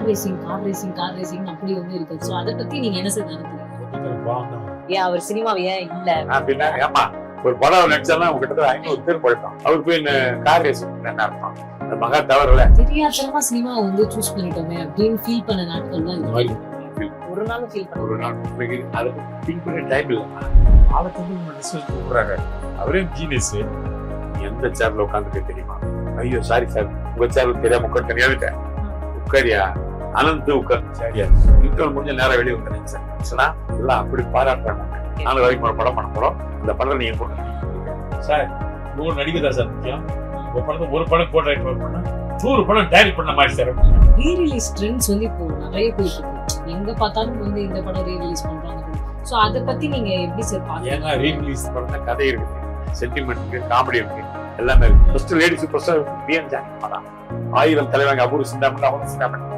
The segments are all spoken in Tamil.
கார் ரேசிங் அப்படி வந்து இருக்கு. சோ அத பத்தி நீங்க என்ன சார் நினைக்கிறீங்க? ஏன் அவர் சினிமாவை ஏன் இல்ல அப்படின்னா ஏமா ஒரு படம் நடிச்சாலும் கிட்டத்தட்ட 500 பேர் போயிட்டான். அவருக்கு போய் கார் ரேசிங் என்ன அர்த்தம்? அது மகா தவறுல தெரியாதனமா சினிமா வந்து சூஸ் பண்ணிட்டோமே அப்படின்னு ஃபீல் பண்ண நாட்கள் தான் இந்த மாதிரி. ஒரு நாள் ஃபீல் பண்ண ஒரு நாள் அதை திங்க் பண்ண டைம் இல்லை. ஆளுக்கு அவரே ஜீனியஸ். எந்த சேர்ல உட்காந்துட்டு தெரியுமா? ஐயோ சாரி சார், உங்க சேர்ல தெரியாம உட்காந்து தெரியாதுட்டேன். உட்காரியா அனந்து உட்காந்து சரியா இன்டர்வல் முடிஞ்ச நேரம் வெளியே வந்துடுறேன் சார். எல்லாம் அப்படி பாராட்டுறாங்க. 4 வரைக்கும் ஒரு படம் பண்ண போறோம். இந்த படத்தை நீங்க போட்டு சார் 100 நடிகை சார் முக்கியம். ஒரு படம் போட்டு பண்ணா 100 படம் டைரக்ட் பண்ண மாதிரி சார். ரீ-ரிலீஸ் ட்ரெண்ட்ஸ் வந்து இப்போ நிறைய போயிட்டு இருக்கு. எங்க பார்த்தாலும் வந்து இந்த படம் ரீ-ரிலீஸ் பண்றாங்க. சோ அத பத்தி நீங்க எப்படி சார் பாக்குறீங்க? ஏன்னா ரீ-ரிலீஸ் பண்ண கதை இருக்கு, சென்டிமெண்ட் இருக்கு, காமெடி இருக்கு, எல்லாமே இருக்கு. First lady super star P N Janaki தான். 1000 தலைவங்க அபூர்வ சிந்தாமணி அவங்க சிந்தாமணி.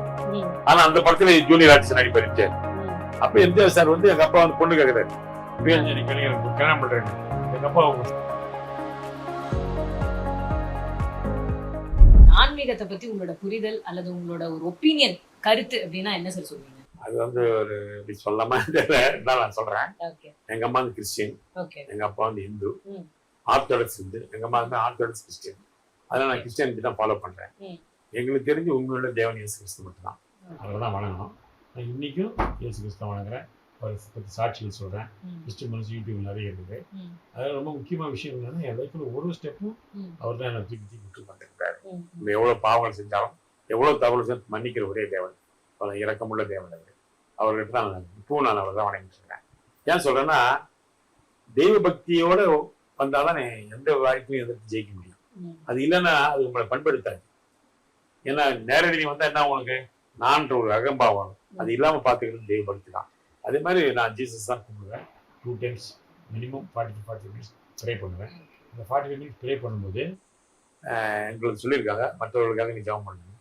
ஆனா அந்த படத்துல ஜூனியர் ஆர்டிஸ்ட் நடிப்பாரு. அப்ப எம்ஜிஆர் சார் வந்து எங்க அப்பா வந்து பொண்ணு கேக்குறாரு, பிஎன் ஜானகி கல்யாணம் பண்றேன். எங்க அப்பா ஆன்மீகத்தை பத்தி உங்களோட புரிதல் அல்லது உங்களோட ஒரு ஒப்பீனியன் கருத்து அப்படின்னா என்ன சார் சொல்லுவீங்க? அது வந்து ஒரு இப்படி சொல்லாம நான் சொல்றேன். எங்க அம்மா வந்து கிறிஸ்டியன், எங்க அப்பா வந்து இந்து, ஆர்த்தடாக்ஸ் இந்து. எங்க அம்மா வந்து ஆர்த்தடாக்ஸ் கிறிஸ்டியன். அதனால நான் கிறிஸ்டியானிட்டி தான் ஃபாலோ பண்றேன். எங்களுக்கு தெரிஞ்சு உங்களோட தேவன் இயேசு கிறிஸ்து மட்டும் தான். அதெல்லாம் வணங்கணும். நான் இன்னைக்கும் இயேசு கிறிஸ்துவ வணங்குறேன். ஒரு சாட்சிகள் சொல்றேன். கிறிஸ்டியன்ஸ் யூடியூப் நிறைய இருக்குது. அதாவது ரொம்ப முக்கியமான விஷயம் என்னன்னா, என் லைஃப்ல ஒரு ஸ்டெப்பும் அவர் தான் எனக்கு தூக்கி விட்டு பண்ணிருக்காரு. எவ்வளவு பாவங்கள் செஞ்சாலும் எவ்வளவு தவறு செஞ்சு மன்னிக்கிற ஒரே தேவன், இரக்கமுள்ள தேவன். அவர்கிட்ட தான் இப்பவும் நான் அவர் தான் வணங்கிட்டு இருக்கேன். ஏன் சொல்றேன்னா, தெய்வ பக்தியோட வந்தாதான் எந்த வாழ்க்கையும் எதிர்த்து ஜெயிக்க முடியும். அது இல்லைன்னா அது உங்களை பண்படுத்தாது. ஏன்னா நேரடி வந்தா என்ன உனக்கு நான்ற ஒரு அகம்பாவம், அது இல்லாம பாத்துக்கிறது தெய்வ பக்தி தான். அதே மாதிரி நான் ஜீசஸ் தான் கும்பிடுவேன். 2 times மினிமம் 40 minutes ப்ரே பண்ணுவேன். அந்த 40 minutes ப்ரே பண்ணும்போது எங்களுக்கு சொல்லியிருக்காங்க, மற்றவர்களுக்காக நீ ஜெபம் பண்ணுங்க.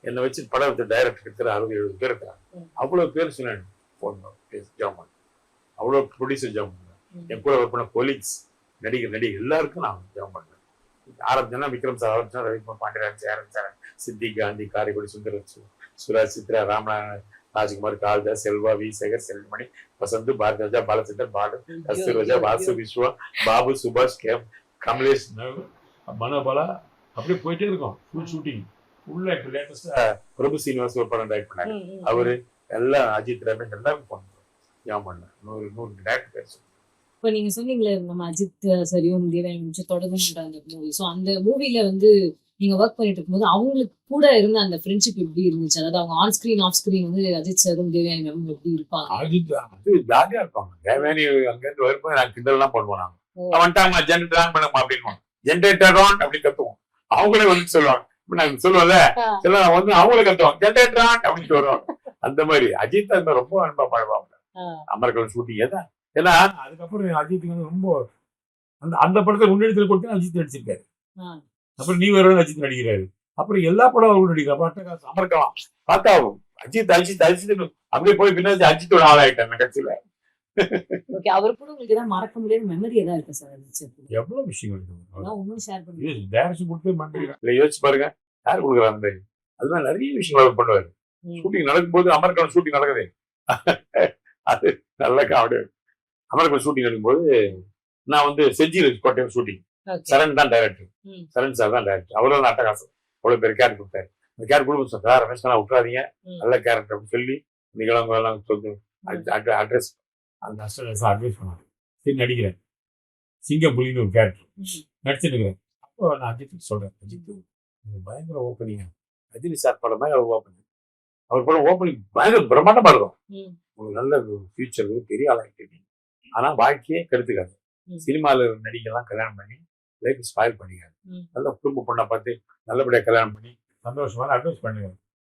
என்னை வச்சு படத்தை டைரக்டர் இருக்கிற 60-70 பேர் இருக்காங்க. அவ்வளவு பேர் சொன்னேன் போன் ஜெபம் பண்ண, அவ்வளோ ப்ரொடியூசர் ஜெபம் பண்ணுவேன். என் கூட ஒர்க் பண்ண கொலீக்ஸ், நடிகர் எல்லாருக்கும் நான் ஜெபம் பண்ணுவேன். ஆரம்பிச்சேன்னா விக்ரம் சார், ஆரம்பிச்சா ரவிக்குமார், பாண்டியராஜன், சேரன் சார், சித்தி காந்தி, காரைக்குடி சுந்தரச்சு, சுராஜ், சித்ரா, ராமநாதன், ராஜ்குமார், காளிதாஸ், செல்வா, வி சேகர், செல்வமணி, வசந்து, பாரதிராஜா, பாலச்சந்தர், பாலு, கஸ்தூர்ராஜா, வாசு, விஸ்வா, பாபு, சுபாஷ், கமலேஷ், மனோபாலா, அப்படியே போயிட்டே இருக்கும். ஃபுல் ஷூட்டிங் ஃபுல்லா. இப்போ லேட்டஸ்டா பிரபு சீனிவாஸ் ஒரு படம் டைரக்ட் பண்ணாரு. அவரு எல்லாம் அஜித், ரமேஷ் எல்லாரும் பண்ணுறோம். ஏன் பண்ண 100 டேரக்டர் பேர். இப்போ நீங்க சொன்னீங்களே நம்ம அஜித் சரியும் தேவயானி தொடர்ந்து அந்த மூவி. ஸோ அந்த மூவில வந்து நீங்க ஒர்க் பண்ணிட்டு இருக்கும்போது அவங்களுக்கு கூட இருந்த அந்த ஃப்ரெண்ட்ஷிப் எப்படி இருந்துச்சு? அதாவது அவங்க ஆன் ஸ்கிரீன் ஆஃப் ஸ்கிரீன் வந்து அஜித் சாரும் தேவயானி மேமும் எப்படி இருப்பாங்க? அஜித் அது ஜாலியா இருப்பாங்க. தேவயானி அங்க இருந்து வரும்போது நான் கிண்டல்லாம் பண்ணுவோம். நாங்க வந்துட்டாங்க ஜென்ரேட்டர் ஆன் பண்ணுமா அப்படின்னு, ஜென்ரேட்டர் ஆன் அப்படி கத்துவோம். அவங்களே வந்து சொல்லுவாங்க. நாங்க சொல்லுவோம்ல, வந்து அவங்களே கத்துவாங்க ஜென்ரேட்டர் ஆன் அப்படின்னு வருவாங்க. அந்த மாதிரி அஜித் அந்த ரொம்ப அன்பா பழவாங்க. அமர்கள் ஷூட்டிங் ஏதான். ஏன்னா அதுக்கப்புறம் அஜித்துக்கு வந்து ரொம்ப அந்த படத்தை முன்னெடுத்துல கொடுத்து அஜித் நடிச்சிருக்காரு. அப்புறம் நீ வேற அஜித் நடிக்கிறாரு. அப்புறம் எல்லா படம் அவரும் நடிக்கிறார். அமர்க்கலாம் பார்த்தா அஜித் அப்படியே போய் பின்னாடி அஜித்தோட ஆளாயிட்டாங்க கட்சியில. அவர் கூட உங்களுக்கு ஏதாவது மறக்க முடியாத மெமரி ஏதாவது இருக்கு சார்? எவ்வளவு விஷயங்கள் இருக்கு. யோசிச்சு பாருங்க, யார் கொடுக்குறாங்க. அதுதான் நிறைய விஷயங்கள் பண்ணுவாரு. ஷூட்டிங் நடக்கும்போது அமர்கலம் ஷூட்டிங் நடக்குது. அது நல்ல காமெடி. அமர்கலம் ஷூட்டிங் நடக்கும்போது நான் வந்து செஞ்சியில் கோட்டையம் ஷூட்டிங். சரண் தான் டைரக்டர். சரண் சார் தான் டைரக்டர். அவரும் தான் அட்டகாசம். அவ்வளவு பேர் கேரக்டர் கொடுத்தாரு. அந்த கேரக்டர் கொடுக்க சார் ரமேஷ் விட்டுறாதீங்க, நல்ல கேரக்டர் அப்படின்னு சொல்லி நிகழ்வுலாம் சொல்லி அட்ரஸ் அந்த அட்வைஸ் பண்ணாங்க. சரி நடிக்கிறேன். சிங்கம் புலின்னு ஒரு கேரக்டர் நடிச்சுட்டு இருக்கிறேன். அப்போ நான் அஜித் சொல்றேன், அஜித் பயங்கர ஓப்பனிங், ரஜினி சார் படம் மாதிரி அவர் ஓப்பனிங். அவர் படம் ஓப்பனிங் பயங்கர பிரம்மாண்டமா இருக்கும். உங்களுக்கு நல்ல ஃபியூச்சர் பெரிய ஆளாகிட்டு, ஆனா வாழ்க்கையே கெடுத்துக்காது. சினிமாவில் நடிகெல்லாம் கல்யாணம் பண்ணி லைஃப் ஸ்பாயில் பண்ணிக்காது. நல்ல குடும்ப பொண்ணை பார்த்து நல்லபடியா கல்யாணம் பண்ணி சந்தோஷமான அட்வைஸ் பண்ணுங்க.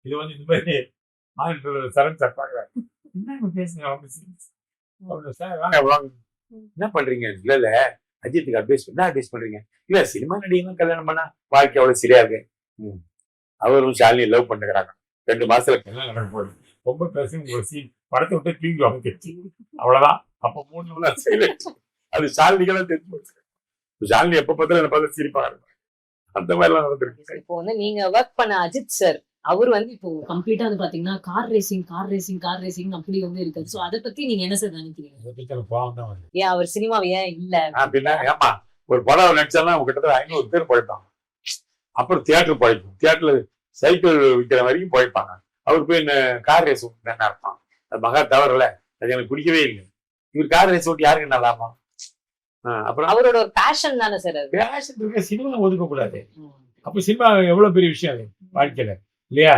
இது வந்து இந்த மாதிரி சரண் சார் பார்க்குறாரு. என்ன பேசுங்க சார், வாங்க என்ன பண்றீங்க? இல்ல அஜித்துக்கு அட்வைஸ் என்ன அட்வைஸ் பண்றீங்க? இல்ல சினிமா நடிகை கல்யாணம் பண்ணா வாழ்க்கை அவ்வளவு சரியா இருக்கு. அவரும் ஷாலினி லவ் பண்ணுறாங்க. 2 மாசத்துல கல்யாணம் நடக்க போகுது. ரொம்ப பேசுங்க சீன் படத்தை விட்டு தூங்கி வாங்கிடுச்சு. அவ்வளவுதான். அப்ப 3 நாள் சைலண்ட். அது ஷாலினிக்கெல்லாம் தெரிஞ்சு போச்சு. ஷாலினி எப்ப பார்த்தாலும் என்ன பார்த்து சிரிப்பாங்க. அந்த மாதிரி எல்லாம் நடந்திருக்கு. இப்போ வந்து நீங்க ஒர்க் பண்ண அஜித் சார் அவர் வந்து இப்போ கம்ப்ளீட்டா வந்து பாத்தீங்கன்னா கார் ரேசிங் அப்படி வந்து இருக்காது. சோ அத பத்தி நீங்க என்ன சார் நினைக்கிறீங்க? அதை பத்தி எனக்கு கோவம் தான் வருது. ஏன் அவர் சினிமாவை ஏன் இல்ல அப்படின்னா ஏமா ஒரு படம் நடிச்சாலும் கிட்டத்தட்ட 500 பேர் போயிட்டான். அப்புறம் தியேட்டர் போயிடும். தியேட்டர்ல சைக்கிள் விற்கிற வரைக்கும் போயிருப்பாங்க. அவருக்கு போய் இந்த கார் ரேஸ் தானே இருப்பான். அது மகா தவறல. அது எனக்கு பிடிக்கவே இல்லை. இவர் கார் ரேஸ் ஓட்டி யாருக்கு என்ன லாபம்? அப்புறம் அவரோட ஒரு பேஷன் தானே சார் அது. பேஷன் இருக்க சினிமா ஒதுக்க கூடாது. அப்ப சினிமா எவ்வளவு பெரிய விஷயம் அது வாழ்க்கையில இல்லையா?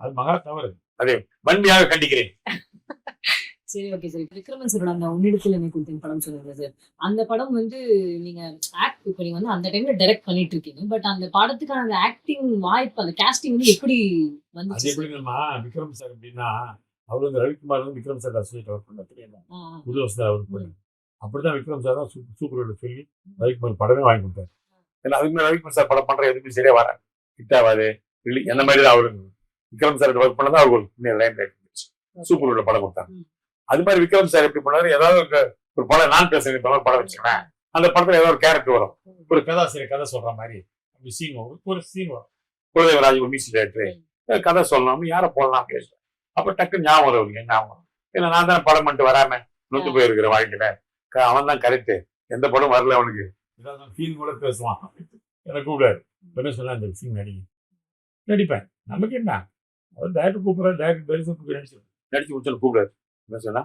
அது மகா தவறு. அதை வன்மையாக கண்டிக்கிறேன். சரி, ஓகே சார். விக்ரமன் சாரோட அந்த உன்னிடத்தில் என்னை கொடுத்தேன் படம் சொல்லுங்க சார். அந்த படம் வந்து நீங்க இப்போ நீங்க வந்து அந்த டைம்ல டைரக்ட் பண்ணிட்டு இருக்கீங்க. பட் அந்த படத்துக்கான அந்த ஆக்டிங் வாய்ப்பு, அந்த காஸ்டிங் வந்து எப்படி அது வந்துச்சு? எப்படிங்கம்மா விக்ரம் சார் அப்படின்னா அவர் வந்து ரவிக்குமார் வந்து விக்ரம் சார் அசோசியேட் ஒர்க் பண்ண தெரியுமா? புது வருஷம் அவருக்கு போய் அப்படிதான் விக்ரம் சார் தான் சூப்பர் சொல்லி ரவிக்குமார் படமே வாங்கி கொடுத்தாரு. ஏன்னா அதுக்கு மேலே ரவிக்குமார் சார் படம் பண்ற எதுவுமே சரியா வர ஹிட் ஆகாது இல்லை என்ன மாதிரி தான் அவரு விக்ரம் சார் ஒர்க் பண்ணதான் அவருக்கு லைன் இருந்துச்சு. சூப்பர் உள்ள படம் கொடுத்தாங்க. அது மாதிரி விக்ரம் சார் எப்படி பண்ணாரு, ஏதாவது ஒரு படம் நான் பேசுறேன் படம் வச்சுக்கிறேன், அந்த படத்துல ஏதாவது ஒரு கேரக்டர் வரும், ஒரு கதாசிரியர் கதை சொல்ற மாதிரி அப்படி சீன் வரும், ஒரு சீன் வரும். குலதேவராஜ் ஒரு மியூசிக் டைரக்டர் கதை சொல்லணும், யாரை போடலாம் பேசுவேன். அப்ப டக்கு ஞாபகம் வரும், ஞாபகம். ஏன்னா நான் தான் படம் பண்ணிட்டு வராம நொந்து போயிருக்கிற வாழ்க்கையில அவன் தான் கரெக்ட், எந்த படம் வரல அவனுக்கு ஏதாவது ஃபீல் கூட பேசுவான். எனக்கு கூப்பிடாரு என்ன சொன்னா இந்த சீன் நடிப்பேன். நமக்கு என்ன அவர் டேரக்டர் கூப்பிடுறாரு, டேரக்டர் நடிச்சு முடிச்சு கூப்பிடாரு. என்ன சொன்னா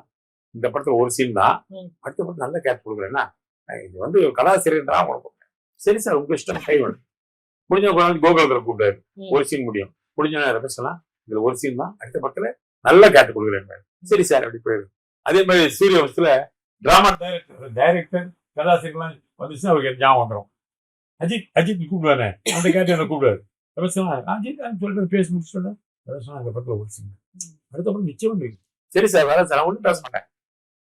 இந்த படத்துல ஒரு சீன் தான், அடுத்த படத்துல நல்ல கேரக்டர் கொடுக்குறேன்னா இது வந்து கதாசிரியர் தான் கொடுப்பேன். சரி சார் உங்க இஷ்டம் கை வேணும். முடிஞ்ச கோகுலத்தில் கூப்பிட்டாரு, ஒரு சீன் முடியும். முடிஞ்ச ரமேஷ்லாம் இதுல ஒரு சீன் தான், அடுத்த படத்துல நல்ல கேரக்டர் கொடுக்குறேன். சரி சார் அப்படி போயிரு. அதே மாதிரி சூரிய வம்சத்துல டிராமா டைரக்டர் கதாசிரியர்லாம் வந்துச்சுன்னா அவருக்கு ஞாபகம் வந்துடும். அஜித் கூப்பிடுவாரு, அந்த கேரக்டர் என்ன கூப்பிடுவாரு. ரமேஷ் அஜித் சொல்லிட்டு பேசி முடிச்சு சொன்னேன். ரமேஷ் அந்த படத்துல ஒரு சீன், அடுத்த படம் நிச்சயம் இருக்கு. சரி சார் வேற சார் ஒன்றும் பேச மாட்டேன்.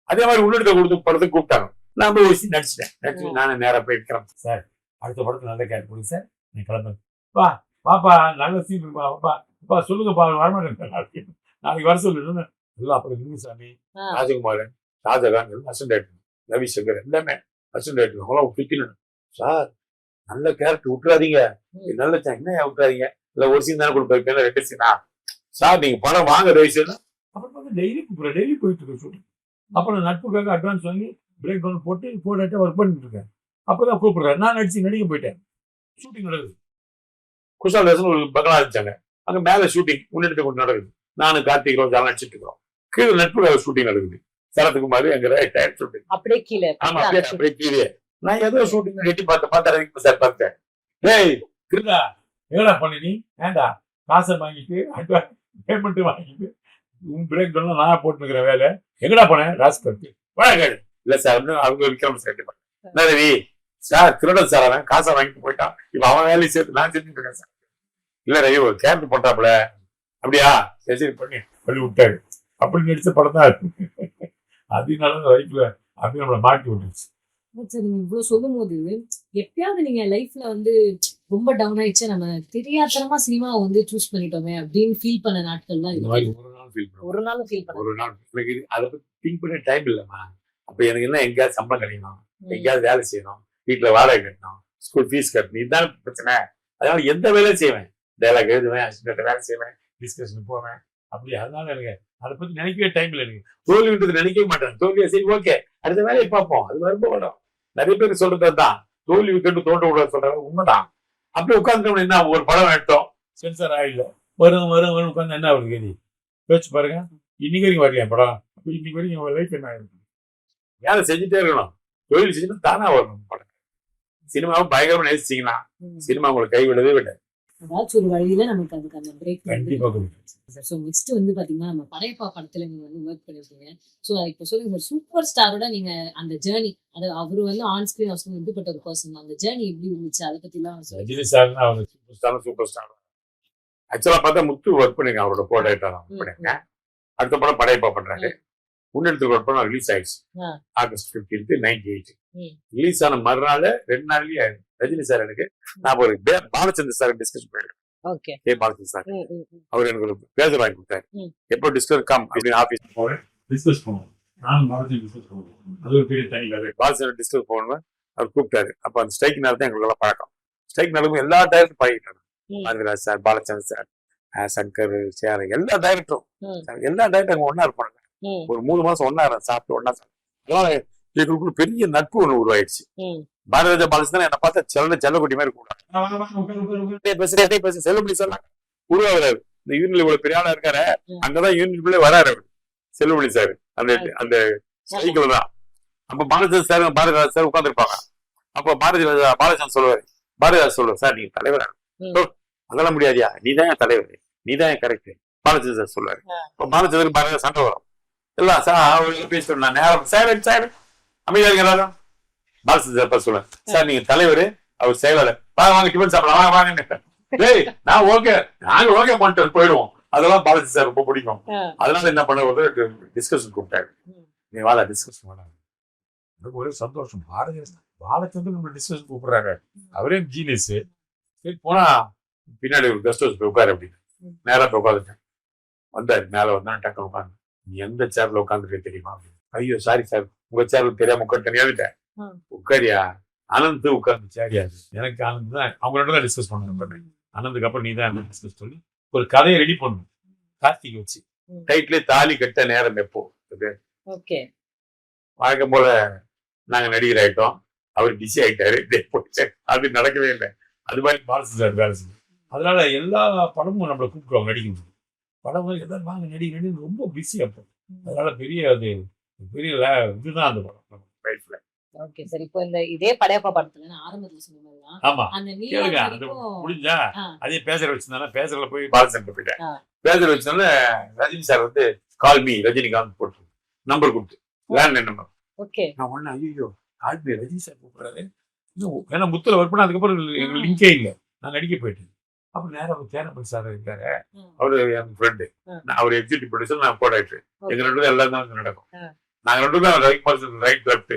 அதே மாதிரி உள்ளிட்ட கொடுத்து படத்துக்கு கூப்பிட்டாங்க. நான் போய் ஒரு சீன் நடிச்சிட்டு நானும் நேராக போய் இருக்கிறேன். சார் அடுத்த படத்துல நல்ல கேரக்டர் கொடுங்க சார், நீ கிளம்புங்க. பாப்பா நல்ல சீன் இருக்குப்பா, பாப்பா சொல்லுங்கப்பா வரமாட்டேன், நாளைக்கு வர சொல்லுன்னு எல்லாம். அப்புறம் லிங்குசாமி, ராஜகுமாரன், ஷாஜகான் அசிஸ்டன்ட் டைரக்டர், ரவிசங்கர் எல்லாமே அசிஸ்டன்ட் டைரக்டர் அவங்களாம் பிடிக்கணும். சார் நல்ல கேரக்டர் விட்டுறாதீங்க, நல்ல என்ன விட்டுறாதீங்க, இல்லை ஒரு சீன் தானே கொடுப்பேன், 2 சீனா சார் நீங்க படம் வாங்க ரவிசேனா. அப்புறம் வந்து டெய்லி கூப்பிடுறேன், டெய்லி போயிட்டு இருக்கேன் ஷூட்டிங். அப்புறம் நட்புக்காக அட்வான்ஸ் வாங்கி பிரேக் டவுன் போட்டு ஒர்க் பண்ணிட்டு இருக்கேன். அப்பதான் கூப்பிடுறேன், நான் நடிக்க போயிட்டேன். ஷூட்டிங் நடக்குது, குஷால் தாசன் ஒரு பங்களா இருந்துச்சாங்க, அங்க மேல ஷூட்டிங் முன்னெடுத்து கொண்டு நடக்குது. நானும் கார்த்திக் ரோஜா நடிச்சிட்டு இருக்கிறோம். கீழே நட்புக்காக ஷூட்டிங் நடக்குது. சரத்குமார் எங்க டயர் ஷூட்டிங் அப்படியே கீழே. ஆமா அப்படியே கீழே. நான் ஏதோ ஷூட்டிங் எட்டி பார்த்தேன் சார் பார்த்தேன். ஏய் கிருதா எங்கடா பண்ணி நீ ஏண்டா காசை வாங்கிட்டு அட்வான்ஸ் பேமெண்ட் வாங்கிட்டு உன் பிரேக் டவுன் நான் போட்டுக்கிற வேலை எங்கடா போனேன் ராஸ்கருக்கு வழங்காது இல்ல சார் அவங்க விக்ரம் சார் என்ன ரவி சார் திருடன் சார் அவன் காசை வாங்கிட்டு போயிட்டான், இப்ப அவன் வேலையை சேர்த்து நான் செஞ்சுட்டு இருக்கேன் சார். இல்ல ரவி ஒரு கேரக்டர் போட்டாப்புல அப்படியா சரி பண்ணி விட்டாரு. அப்படி நடிச்ச படம் தான் அதனால லைஃப்ல அப்படி நம்மளை மாட்டி விட்டுருச்சு. சார் நீங்க இவ்வளவு சொல்லும் போது எப்பயாவது நீங்க லைஃப்ல வந்து ரொம்ப டவுன் ஆயிடுச்சு, நம்ம தெரியாதனமா சினிமாவை வந்து சூஸ் பண்ணிட்டோமே அப்படின்னு ஃபீல் பண்ண நாட்கள்லாம் இந்த மாதிரி ஒரு நாள் ஃபீல் ஒரு நாள் எனக்கு அதை பத்தி திங்க் பண்ண டைம் இல்லைம்மா. அப்ப எனக்கு என்ன எங்கேயாவது சம்பளம் கிடைக்கணும், எங்கேயாவது வேலை செய்யணும், வீட்டுல வாடகை கட்டணும், ஸ்கூல் ஃபீஸ் கட்டணும், இதுதான் பிரச்சனை. அதனால எந்த வேலையும் செய்வேன், டைலாக் எழுதுவேன், அசிஸ்டன்ட் வேலை செய்வேன், டிஸ்கஷன் போவேன். அப்படி அதனால எனக்கு அதை பத்தி நினைக்கவே டைம் இல்லை. எனக்கு தோல்வின்றது நினைக்கவே மாட்டேன். தோல்வியா சரி ஓகே அடுத்த வேலையை பார்ப்போம், அது ரொம்ப வரும். நிறைய பேர் சொல்றது தான் தோல்வி கண்டு தோன்ற விட சொல்றாங்க, உண்மைதான். அப்படியே உட்காந்துட்டோம் என்ன ஒரு படம் எடுத்தோம் சென்சார் ஆயிடல வரும் உட்காந்து என்ன அவருக்கு கேள்வி பேச்சு பாருங்க. இன்னைக்கு வரைக்கும் வரலையா படம், அப்ப இன்னைக்கு வரைக்கும் லைஃப் என்ன ஆயிருக்கு. வேலை செஞ்சுட்டே இருக்கணும், தொழில் செஞ்சுட்டு தானா வரணும் படம். சினிமாவை பயங்கரமா நேசிச்சீங்கன்னா சினிமா உங்களை கைவிடவே விடாது. ஏதாச்சும் ஒரு வழியில நமக்கு அதுக்கு அந்த பிரேக் கண்டிப்பா சார். ஸோ நெக்ஸ்ட் வந்து பாத்தீங்கன்னா நம்ம படையப்பா படத்துல நீங்க வந்து ஒர்க் பண்ணிருக்கீங்க. ஸோ இப்போ சொல்லுங்க சார், சூப்பர் ஸ்டாரோட நீங்க அந்த ஜேர்னி, அது அவரு வந்து ஆன் ஸ்கிரீன் ஆஃப் ஸ்கிரீன் எப்படிப்பட்ட ஒரு பர்சன், அந்த ஜேர்னி எப்படி இருந்துச்சு அதை பத்தி எல்லாம் ரஜினி சார்னா அவர் சூப்பர் ஸ்டார். ஆக்சுவலா பார்த்தா முத்து ஒர்க் பண்ணிருக்கேன், அவரோட கோடைட்டர் பண்ணிருக்கேன். அடுத்த படம் படையப்பா பண்றாரு. முன்னெடுத்து ஒர்க் பண்ண ரிலீஸ் ஆயிடுச்சு ஆகஸ்ட் 15, 98. ரிலீஸ் ஆன மறுநாள் 2 நாள்லயே ரஜினி சார் எனக்கு நான் ஒரு பாலச்சந்திர சார் டிஸ்கஸ் பண்ணிருக்கேன். பாலச்சந்திர சார் அவர் எனக்கு ஒரு பேஜர் வாங்கி கொடுத்தாரு. எப்போ டிஸ்கஸ் கம் அப்படின்னு ஆபீஸ் போவேன், டிஸ்கஸ் பண்ணுவோம். நானும் பாலச்சந்திர டிஸ்கஸ் பண்ணுவோம், அது ஒரு பெரிய தனி வேலை. பாலச்சந்திர டிஸ்கஸ் போகணும் அவர் கூப்பிட்டாரு. அப்ப அந்த ஸ்ட்ரைக் நேரத்தை எங்களுக்கு எல்லாம் பழக்கம். ஸ்ட்ரைக் நடக்கும் எல்லா டைரக்டும் பழகிட்டாங்க. சார், பாலச்சந்திர சார், சங்கர் சேர எல்லா டைரக்டரும் ஒன்னா இருப்பாங்க. ஒரு 3 மாசம் ஒன்னா சாப்பிட்டு ஒன்னா அதனால எங்களுக்குள்ள பெரிய நட்பு ஒண்ணு உருவாயிடுச்சு. பாரதிராஜா பாலச்சந்திரன் என்ன பார்த்தா செல்லக்குட்டி மாதிரி கூட பேச செல்லுபடி சொன்னாங்க உருவாகிறாரு. இந்த யூனியன்ல இவ்வளவு பெரிய ஆளா இருக்காரு, அங்கதான் யூனியனுக்குள்ளே வராரு அவர் செல்லுபடி சார். அந்த சைக்கிள் தான். அப்ப பாரதிராஜா சார் உட்காந்துருப்பாங்க. அப்ப பாலச்சந்திரன் சொல்லுவாரு, பாரதிராஜா சொல்லுவார், சார் நீங்க தலைவரா அதெல்லாம் முடியாதியா, நீதான் என் தலைவர், நீதான் என் கரெக்ட் பாலச்சந்திரன் சார் சொல்லுவாரு. இப்ப பாலச்சந்திரன் பாரதிராஜா சண்டை வரும் எல்லாம் சார் அவங்க பேசிட்டு நான் நேரம் சார் அமைதியா எல்லாரும் பாலச்சந்திரன் சொல்லுவேன், சார் நீங்க தலைவர் அவர் செயலாளர் வாங்க டிஃபன் சாப்பிடலாம் வாங்க நான் ஓகே நாங்க ஓகே பண்ணிட்டு போயிடுவோம். அதெல்லாம் பாலாஜி சார் ரொம்ப பிடிக்கும். அதனால என்ன பண்ண டிஸ்கஷன் கூப்பிட்டாரு, நீ வாழ டிஸ்கஷன் பண்ணாங்க. எனக்கு ஒரே சந்தோஷம், பாலச்சந்திரன் டிஸ்கஷன் கூப்பிடுறாங்க, அவரே ஜீனியஸ். சரி போனா பின்னாடி ஒரு கெஸ்ட் ஹவுஸ் போய் உட்காரு அப்படின்னு நேரா போய் உட்காந்துட்டேன். வந்தாரு மேல வந்தா டக்கு உட்காந்து, நீ எந்த சேர்ல உட்காந்துருக்க தெரியுமா? ஐயோ சாரி சார் உங்க சேர்ல தெரியாம உட்காந்து தனியாவிட்டேன். உட்காரியா ஆனந்த் உட்கார்ந்து சரியாது எனக்கு ஆனந்த் தான் அவங்க ரெண்டு தான் டிஸ்கஸ் பண்ண. ஆனந்துக்கு அப்புறம் நீ தான் டிஸ்கஸ் பண்ணி ஒரு கதையை ரெடி பண்ணணும். கார்த்திகை வச்சு டைட்டிலே தாலி கட்ட நேரம் எப்போ வழக்கம் போல நாங்க நடிகர் ஆயிட்டோம். அவர் பிஸி ஆயிட்டாரு, அது நடக்கவே இல்லை. அது மாதிரி பாலசு சார் வேலை செஞ்சு அதனால எல்லா படமும் நம்மளை கூப்பிடுவாங்க நடிக்கணும். படம் எல்லாரும் வாங்க நடிகை ரொம்ப பிஸி அப்போ. அதனால பெரிய அது பெரிய இதுதான் அந்த படம் லைஃப்ல. Okay sir. இப்போ இந்த இதே படையப்பா படத்துல ஆரம்பத்துல சொன்னதுதான். ஆமா கேளுங்க முடிஞ்சா அதே பேசுற வச்சிருந்தானே பேசுறதுல போய் பாலச்சந்திரன் போயிட்டேன். பேசுற வச்சனால ரஜினி சார் வந்து கால் மீ ரஜினிகாந்த் போட்டு நம்பர் கொடுத்து லேண்ட் நம்பர். ஓகே நான் ஒண்ணு ஐயோ கால் மீ ரஜினி சார் கூப்பிடுறாரு. ஏன்னா முத்துல ஒர்க் பண்ண அதுக்கப்புறம் எங்களுக்கு லிங்கே இல்லை. நான் நடிக்க போயிட்டேன். அப்புறம் நேரம் தேனப்பன் சார் இருக்காரு, அவரு என் ஃப்ரெண்டு, அவர் எக்ஸிக்யூட்டிவ் ப்ரொடியூசர், நான் கோடாக்டர். எங்க ரெண்டு பேரும் எல்லாம் தான் நடக்கும். நாங்க ரெண்டு பேரும் ரைட் லெஃப்ட்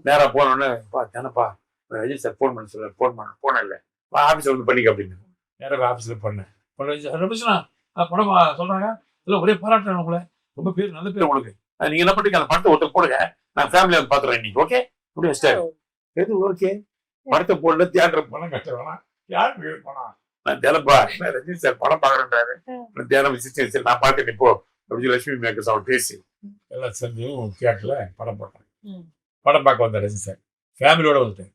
நேரா போனோடனே தானப்பா ரஜினி சார் போன் பண்ண சொல்ல போன இல்லை ஆபீஸ்ல வந்து பண்ணிக்க அப்படின்னு நேரம் ஆபீஸ்ல பண்ணேன். படம் சொல்றாங்க இல்ல ஒரே பாராட்டுறேன் உங்களை, ரொம்ப பேர் நல்ல பேர் உங்களுக்கு, நீங்க என்ன பண்றீங்க அந்த படத்தை ஒருத்தர் போடுங்க, நான் ஃபேமிலியா வந்து பாத்துறேன் இன்னைக்கு ஓகே அப்படி வச்சிட்டாரு. எது ஓகே படத்தை போடல தியேட்டருக்கு பணம் கட்டுறேன் யாருக்கு பணம் நான் தினப்பா ரஜினி சார் படம் பாக்குறேன்றாரு. தியானம் விசிச்சு நான் பாத்துட்டு இப்போ அப்படி லட்சுமி மேக்கர்ஸ் அவர் பேசி எல்லாம் சேர்ந்தும் தியேட்டர்ல படம் போட்டாங்க. படம் பார்க்க வந்தார் ரஜினி சார், ஃபேமிலியோட வந்துட்டேன்.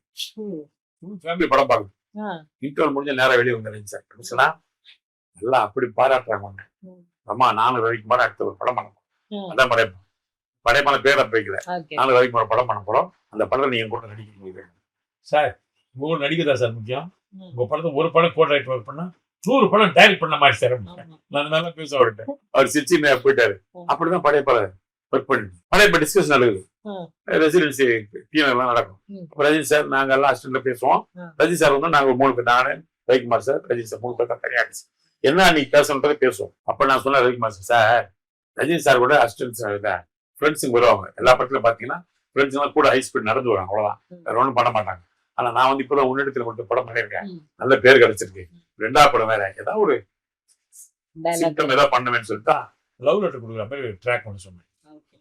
ஃபேமிலி படம் பார்க்கணும் இன்டர்வல் முடிஞ்ச நேரம் வெளியே வந்தார் ரஜினி சார். சொன்னா எல்லாம் அப்படி பாராட்டுறாங்க. அம்மா 4 வரைக்கும் படம் எடுத்து ஒரு படம் பண்ணணும், அதான் படைப்பான பேரை வைக்கல, 4 வரைக்கும் படம் பண்ண போறோம். அந்த படத்தை நீங்க கூட நடிக்க சார், உங்க கூட நடிக்கதா சார் முக்கியம், உங்க படத்தை ஒரு படம் கோட் ரைட் ஒர்க் பண்ணா 100 படம் டைரக்ட் பண்ண மாதிரி சார். நான் நல்லா பேச விட்டேன், அவர் சிரிச்சு போயிட்டாரு. அப்படிதான் படைப்பாள ஒர்க் பண்ணி படைப்ப டிஸ்கஷன் நடக்குது, ரெசிடென்சி டீம் எல்லாம் நடக்கும். ரஜினி சார் நாங்க எல்லாம் அசிஸ்டன்ட்ல பேசுவோம். ரஜினி சார் வந்து நாங்க 3 பேர், நானு ரவிக்குமார் சார் ரஜினி சார் 3 பேர் தான் தனியாச்சு. என்ன நீ பேசணுன்றதை பேசுவோம். அப்ப நான் சொன்னேன் ரவிக்குமார் சார் ரஜினி சார் கூட அசிஸ்டன்ட் ஃப்ரெண்ட்ஸுங்க வருவாங்க. எல்லா படத்துல பாத்தீங்கன்னா ஃப்ரெண்ட்ஸ் எல்லாம் கூட ஹை ஸ்பீட் நடந்து வருவாங்க, அவ்வளவுதான், வேற ஒன்றும் பண்ண மாட்டாங்க. ஆனா நான் வந்து இப்பதான் உன்னிடத்துல மட்டும் படம் பண்ணிருக்கேன், நல்ல பேர் கிடைச்சிருக்கு. 2வது படம் வேற ஏதாவது ஒரு சிஸ்டம் ஏதாவது பண்ணுவேன்னு சொல்லிட்டு லவ் லெட்டர் கொடுக்குற மாதிரி ட்ராக் பண்ண சொன்னேன்.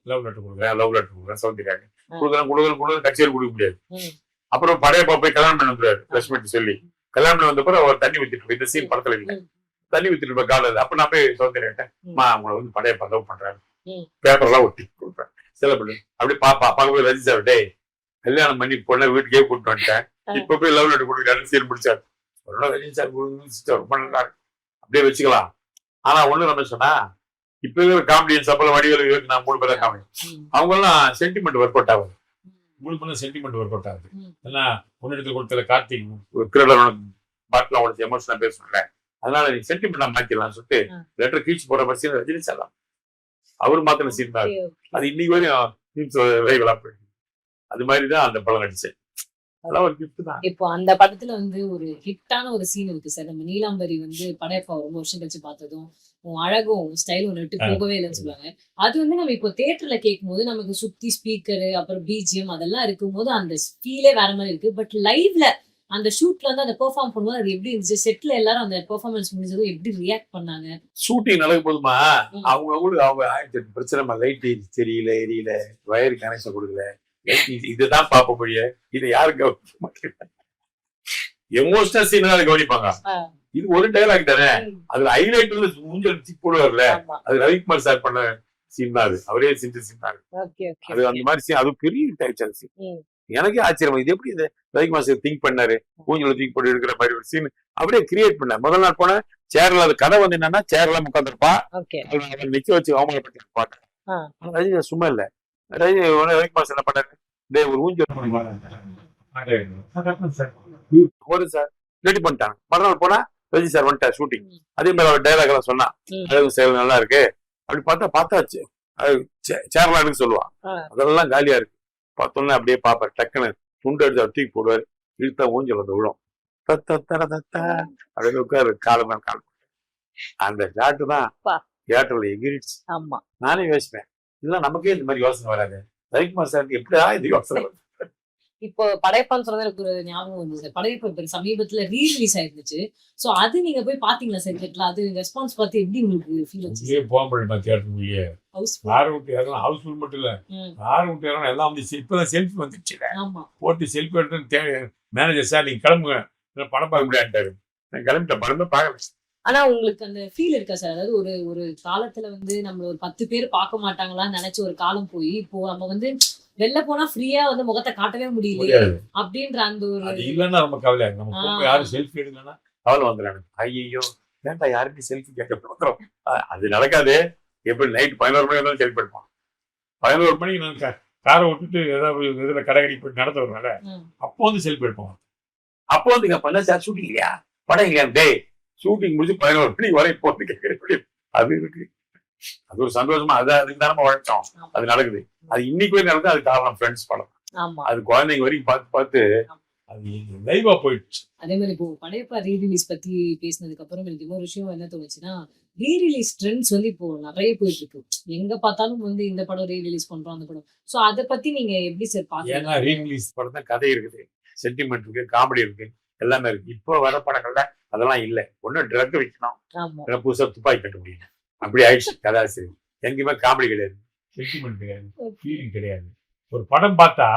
லவ் லெட்டர் கொடுக்குறேன் சவுந்திக்காக கொடுக்குறேன் கட்சியில் கொடுக்க முடியாது. அப்புறம் படையப்பா போய் கல்யாணம் பண்ண வந்துருவாரு லட்சுமி சொல்லி. கல்யாணம் பண்ண வந்தப்பறம் அவர் தண்ணி ஊத்திட்டு இந்த சீன் படத்துல இல்லை, தண்ணி ஊத்திட்டு போய் காலது. அப்ப நான் போய் சௌந்தர்யாட்டேன், அவங்களை வந்து படையப்பா லவ் பண்றாரு, பேப்பர் எல்லாம் ஒட்டி கொடுப்பேன் சில பண்ணு அப்படி பார்க்க போய் ரஜினி சார் டே கல்யாணம் பண்ணி பொண்ணை வீட்டுக்கே கூப்பிட்டு வந்துட்டேன், இப்ப போய் லவ் லெட்டர் கொடுக்குறாரு சீன் முடிச்சாரு. ரஜினி சார் பண்ணாரு அப்படியே வச்சுக்கலாம். ஆனா ஒண்ணு நம்ம சொன்னா இப்ப இருக்கிற காமெடியன்ஸ் அப்பல வடிவேலு நான் 3 பேரை காமெடி, அவங்க எல்லாம் சென்டிமெண்ட் ஒர்க் அவுட் ஆகுது. 3 பேரும் சென்டிமெண்ட் ஒர்க் அவுட் ஆகுது. ஏன்னா ஒன்னிடத்துல கொடுத்தல கார்த்திக் பாட்டில் உடச்சு எமோஷனா பேசுறேன், அதனால நீ சென்டிமெண்டா மாத்திடலாம்னு சொல்லிட்டு லெட்டர் கீழ்ச்சி போற மாதிரி சீன் ரஜினி சார் தான் அவரு மாத்தின சீன் தான். அது இன்னைக்கு வரையும் போயிடுது. அது மாதிரிதான் அந்த படம் நடிச்சேன். இப்போ அந்த படத்துல வந்து ஒரு ஹிட்டான ஒரு சீன் இருக்கு சார். நம்ம நீலாம்பரி வந்து படையப்பா ரொம்ப வருஷம் கழிச்சு பார்த்ததும் உன் அழகும் உன் ஸ்டைலும் விட்டு போகவே இல்லைன்னு சொல்லுவாங்க. அது வந்து நம்ம இப்போ தியேட்டர்ல கேட்கும் போது நமக்கு சுத்தி ஸ்பீக்கரு அப்புறம் பிஜிஎம் அதெல்லாம் இருக்கும் போது அந்த ஃபீலே வேற மாதிரி இருக்கு. பட் லைவ்ல அந்த ஷூட்ல வந்து அந்த பெர்ஃபார்ம் பண்ணும்போது அது எப்படி இருந்துச்சு? செட்ல எல்லாரும் அந்த பெர்ஃபார்மன்ஸ் முடிஞ்சதும் எப்படி ரியாக்ட் பண்ணாங்க? ஷூட்டிங் நடக்கும் போதுமா அவங்க பிரச்சனை லைட் தெரியல எரியல வயர் கனெக்ஷன் கொடுக்கல இதுதான் பார்க்க முடியும். இதை யாரும் கவனிக்க மாட்டேங்க. எமோஷனல் சீன் கவனிப்பாங்க. இது ஒரு டைலாக் தானே. அதுல ஹைலைட் வந்து மூஞ்சல் போடுவார்ல, ஆமா. அது ரவிக்குமார் சார் பண்ண சீன் தான் அது. அவரே செஞ்ச சீன் தான். Okay okay. அது அந்த மாதிரி சீன், அது பெரிய ஹிட் ஆயிடுச்சு அந்த சீன். ம். எனக்கே ஆச்சரியம், இது எப்படி இந்த ரவிக்குமார் சார் திங்க் பண்ணாரு, மூஞ்சல தூக்கி போட்டு எடுக்கிற மாதிரி ஒரு சீன் அப்படியே கிரியேட் பண்ண. முதல் நாள் போன சேர்ல, அது கதை வந்து என்னன்னா சேர்ல உட்காந்துருப்பா, ஓகே. நிக்க வச்சு அவமானப்பட்டு பாட்டேன். ஆனா ரஜினி சும்மா இல்ல, ரவிக்குமார் சார் என்ன பண்ணாரு, டேய் ஒரு ஊஞ்சல் ஒரு சார் ரெடி பண்ணிட்டாங்க. மறுநாள் போனா ரஜினி சார் வந்துட்டார் ஷூட்டிங். அதே மாதிரி அவர் டைலாக் எல்லாம் சொன்னா, அழகு செயல் நல்லா இருக்கு அப்படி பார்த்தாச்சு. அது சேர்லாம் எடுக்க சொல்லுவான், அதெல்லாம் காலியா இருக்கு. பார்த்தோன்னா அப்படியே பாப்பாரு, டக்குன்னு துண்டு எடுத்து அவர் தூக்கி போடுவாரு, இழுத்தா ஊஞ்சல் வந்து விழும். அப்படின்னு உட்காரு, காலம் மேல் காலம். அந்த ஷாட்டு தான் தியேட்டர்ல எகிரிச்சு. நானே யோசிப்பேன், இதெல்லாம் நமக்கே இந்த மாதிரி யோசனை வராது, ரவிக்குமார் சாருக்கு எப்படியா இது யோசனை வருது. இப்போ படையப்பான்னு சொன்னது எனக்கு ஒரு ஞாபகம் வந்து சார். படையப்பா இப்ப சமீபத்துல ரீரிலீஸ் ஆயிருந்துச்சு. சோ அது நீங்க போய் பாத்தீங்களா சார் தியேட்டர்ல? அது ரெஸ்பான்ஸ் பார்த்து எப்படி உங்களுக்கு ஃபீல் ஆச்சு? உள்ளே போக முடியுமா தியேட்டருக்குள்ளேயே? யாரு விட்டு யாரும் ஹவுஸ்ஃபுல் மட்டும் இல்ல, யாரு விட்டு யாரும் எல்லாம் வந்து இப்பதான் செல்ஃபி வந்துச்சு, போட்டு செல்ஃபி எடுத்து மேனேஜர் சார் நீங்க கிளம்புங்க, படம் பார்க்க முடியாட்டாரு. நான் கிளம்பிட்டேன், படமே பார்க்கல. ஆனா உங்களுக்கு அந்த ஃபீல் இருக்கா சார்? அதாவது ஒரு ஒரு காலத்துல வந்து நம்ம ஒரு 10 பேர் பார்க்க மாட்டாங்களான்னு நினைச்ச ஒரு காலம் போய் இப்போ நம்ம வந்து வெளில போனா ஃப்ரீயா வந்து முகத்தை காட்டவே முடியல அப்படின்ற அந்த ஒரு அது இல்லன்னா ரொம்ப கவலை. நம்ம யாரும் செல்ஃபி எடுக்கலன்னா கவலை வந்துடுறாங்க. ஐயோ ஏன்டா யாருமே செல்ஃபி கேட்க, அது நடக்காது. எப்படி நைட் 11 மணி வந்தாலும் செல்ஃபி எடுப்போம். 11 மணிக்கு நான் காரை விட்டுட்டு ஏதாவது இதுல கடைக்கடி போய் நடத்த வரனால அப்போ வந்து செல்ஃபி எடுப்போம். அப்போ வந்து இங்க பண்ண சார் ஷூட்டிங் இல்லையா, படம் இல்லையா, டே ஷூட்டிங் முடிச்சு 11 மணிக்கு வரை போட்டு கேட்க அது இருக்கு. அது ஒரு சந்தோஷமா, அதுக்கு தான் நம்ம உழைச்சோம், அது நடக்குது. அது இன்னைக்கு வரைக்கும் நடக்குது. அது காரணம் ஃப்ரெண்ட்ஸ் படம். அது குழந்தைங்க வரைக்கும் பார்த்து அது லைவா போயிடுச்சு. அதே மாதிரி இப்போ படையப்பா ரீரிலீஸ் பத்தி பேசினதுக்கு அப்புறம் எனக்கு இன்னொரு விஷயம் என்ன தோணுச்சுன்னா, ரீரிலீஸ் ட்ரெண்ட்ஸ் வந்து இப்போ நிறைய போயிட்டு இருக்கு. எங்க பார்த்தாலும் வந்து இந்த படம் ரீரிலீஸ் பண்றோம், அந்த படம். சோ அதை பத்தி நீங்க எப்படி சார் பாக்குறீங்க? ஏன்னா ரீரிலீஸ் படம் தான் கதை இருக்குது, சென்டிமெண்ட் இருக்கு, காமெடி இருக்கு, எல்லாமே இருக்கு. இப்போ வர படங்கள்ல அதெல்லாம் இல்லை. ஒன்னும் ட்ரக் வைக்கணும், புதுசா துப்பாக்கி கட்ட முடியும், அப்படி ஆயிடுச்சு கதாசிரி. எங்கேயுமே காமெடி கிடையாது, சென்டிமெண்ட் கிடையாது, ஃபீலிங் கிடையாது. ஒரு படம் பார்த்தா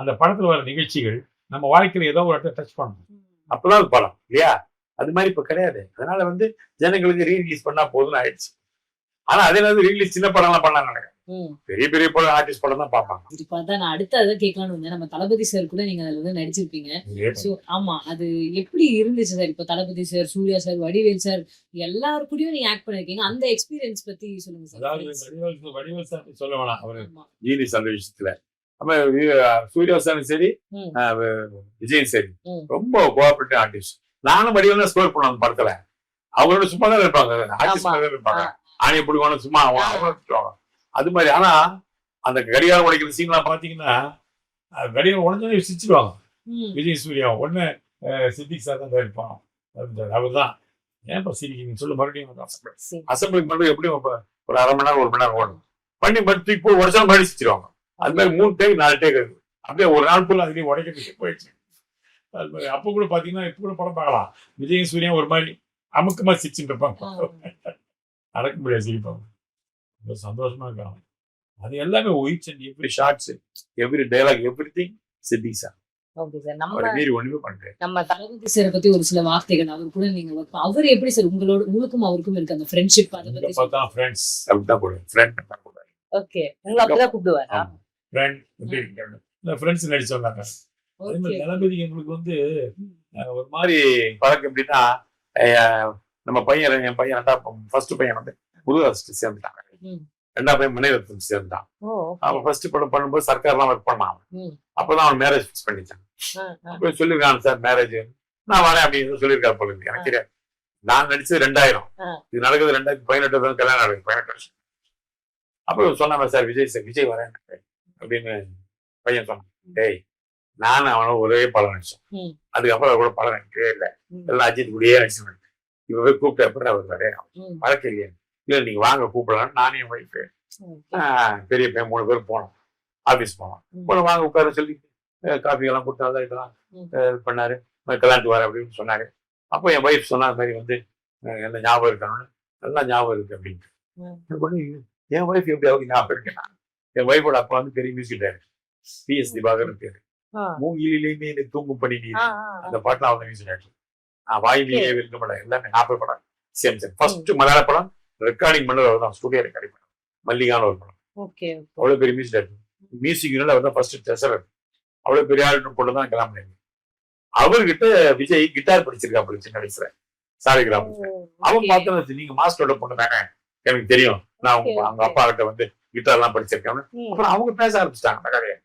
அந்த படத்துல வர நிகழ்ச்சிகள் நம்ம வாழ்க்கையில ஏதோ ஒரு இடத்துல டச் பண்ணணும், அப்பதான் அது படம் இல்லையா? அது மாதிரி இப்ப கிடையாது. அதனால வந்து ஜனங்களுக்கு ரீரிலீஸ் பண்ணா போதும்னு ஆயிடுச்சு. ஆனா அதே நேரத்தில் ரீரிலீஸ் சின்ன படம் எல்லாம் பண்ணலாம் நடக்கும், பெரிய பெரிய படம் ஆர்டிஸ்ட் படம் தான் பார்ப்பாங்க. நான் அடுத்து அதை கேட்கலான்னு வந்தேன். நம்ம தளபதி சார் கூட நீங்க அதுல வந்து நடிச்சிருப்பீங்க. ஆமா, அது எப்படி இருந்துச்சு சார்? இப்ப Thalapathy sir, Suriya sir, Vadivel sir எல்லாருக்கூடயும் நீங்க ஆக்ட் பண்ணிருக்கீங்க. அந்த எக்ஸ்பீரியன்ஸ் பத்தி சொல்லுங்க சார். அதாவது வடிவேல் சார் சொல்ல வேணாம், அவரு ஜீனிஸ் அந்த விஷயத்துல. நம்ம சூர்யா சாரும் சரி, விஜயும் சரி, ரொம்ப கோஆபரேட்டிவ் ஆர்டிஸ்ட். நானும் வடிவேல் தான் ஸ்கோர் பண்ணுவாங்க படத்துல. அவங்களோட சும்மா தான் இருப்பாங்க, ஆர்டிஸ்ட் இருப்பாங்க. ஆணைய பிடிக்கணும் சும்மா அவங்க அது மாதிரி. ஆனா அந்த கடிகாரம் உடைக்கிற சீன் எல்லாம் பாத்தீங்கன்னா கடிகாரம் உடஞ்சோடனே சிரிச்சிருவாங்க. விஜய் சூர்யா ஒண்ணு சித்திக் சார் தான் இருப்பான். அவர் தான் ஏன் சிரிக்கிறீங்க சொல்லு, மறுபடியும் அசம்பிளிக்கு மட்டும் எப்படி ஒரு அரை மணி நேரம் 1 மணி நேரம் ஓடும் பண்ணி தூக்கி போய் உடச்சா மறுபடியும் சிரிச்சிருவாங்க. அது மாதிரி 3 டேக் 4 டேக் இருக்கு. அப்படியே ஒரு நாள் ஃபுல்லா அதுலேயே உடைக்கிறதுக்கு போயிடுச்சு. அது மாதிரி அப்போ கூட பாத்தீங்கன்னா இப்போ கூட படம் பார்க்கலாம், விஜய் சூர்யா ஒரு மாதிரி அமுக்கமா சிரிச்சுட்டு இருப்பாங்க, அடக்க முடியாது சிரிப்பாங்க. சந்தோஷமா இருக்காங்க. அது எல்லாமே wides and every shots, every dialogue, everything Siddique sir. நம்ம தளபதி சார் பத்தி ஒரு சில வார்த்தைகள் அவர் கூட நீங்க அவர் எப்படி சார் உங்களுக்கும் அவருக்கும் இருக்கு அந்த ஃப்ரெண்ட்ஷிப்? அதை பத்தி பார்த்தா ஃப்ரெண்ட்ஸ் அப்படிதான் போடுவேன், ஃப்ரெண்ட் தான் போடுவேன். ஓகே, உங்களை அப்படிதான் கூப்பிடுவாரா? ஃப்ரெண்ட் இந்த ஃப்ரெண்ட்ஸ் நடிச்சு வந்தாங்க. அதே மாதிரி தளபதி எங்களுக்கு வந்து ஒரு மாதிரி பழக்கம் எப்படின்னா, நம்ம பையன், என் பையன் ஃபர்ஸ்ட் பையன் வந்து முருகாசிட்டு சேர்ந்துட்டாங்க, 2ஆம் பையன் மனைவி சேர்ந்தான். அவன் ஃபர்ஸ்ட் படம் பண்ணும்போது சர்க்கார்லாம் ஒர்க் பண்ணான். அப்பதான் அவன் மேரேஜ் ஃபிக்ஸ் பண்ணிட்டான். அப்ப சொல்லிருக்கான் சார் மேரேஜ், நான் வரேன் அப்படின்னு சொல்லியிருக்காரு போல. எனக்கு தெரியாது, நான் நடிச்சது 2000, இது நடக்குது 2018 கல்யாணம் நடக்குது, 18 வருஷம். அப்ப சொன்னாங்க சார் விஜய் வரேன் அப்படின்னு பையன் சொன்னான். டேய் நானும் அவனும் ஒரே படம் நடிச்சோம், அதுக்கப்புறம் கூட படம் நடிக்கவே இல்லை, எல்லாம் அஜித் கூடயே நடிச்சு. இப்ப போய் கூப்பிட்டு எப்படி அவர் வரேன் பழக்கம் இல்லையா? இல்ல நீங்க வாங்க கூப்பிடலாம். நானே என் ஒய்ஃபு பெரிய பையன் 3 பேர் போனோம், ஆபீஸ் போனோம். வாங்க உட்கார சொல்லி காஃபி எல்லாம் கொடுத்தாதான் இதெல்லாம் பண்ணாரு, கல்யாணத்துக்கு வர அப்படின்னு சொன்னாரு. அப்போ என் ஒய்ஃப் சொன்ன மாதிரி வந்து என்ன ஞாபகம் இருக்கானு, நல்லா ஞாபகம் இருக்கு அப்படின்ட்டு. என் ஒய்ஃப் எப்படி அவருக்கு ஞாபகம் இருக்குன்னா, என் ஒய்ஃபோட அப்பா வந்து பெரிய மியூசிக் டைரக்டர், PS திவாகர் பேரு. மூங்கிலே தூங்கும் படி நீர், அந்த பாட்டுல அவங்க மியூசிக் டைரக்டர். வாயிலேயே இருக்க படம் எல்லாமே 40 படம் சேம் ஃபர்ஸ்ட் மலையாள படம் ரெக்கார்டிங் பண்ணது அவர் தான், ஸ்டுடியோ ரெக்கார்டிங் பண்ணது மல்லிகான ஒரு படம். அவ்வளவு பெரிய மியூசிக் யூனிட் அவர் தான் ஃபர்ஸ்ட் ட்ரெஷரர். அவ்வளவு பெரிய ஆள் போட்டு தான் கிளம்ப முடியும். அவர்கிட்ட விஜய் கிட்டார் படிச்சிருக்காப்புல சின்ன வயசுல சாரி கிராமத்துல. அவன் பார்த்தா நீங்க மாஸ்டரோட பொண்ணு தானே, எனக்கு தெரியும், நான் அவங்க அப்பா கிட்ட வந்து கிட்டார் எல்லாம் படிச்சிருக்கேன். அப்புறம் அவங்க பேச ஆரம்பிச்சிட்டாங்க அந்த கதையை.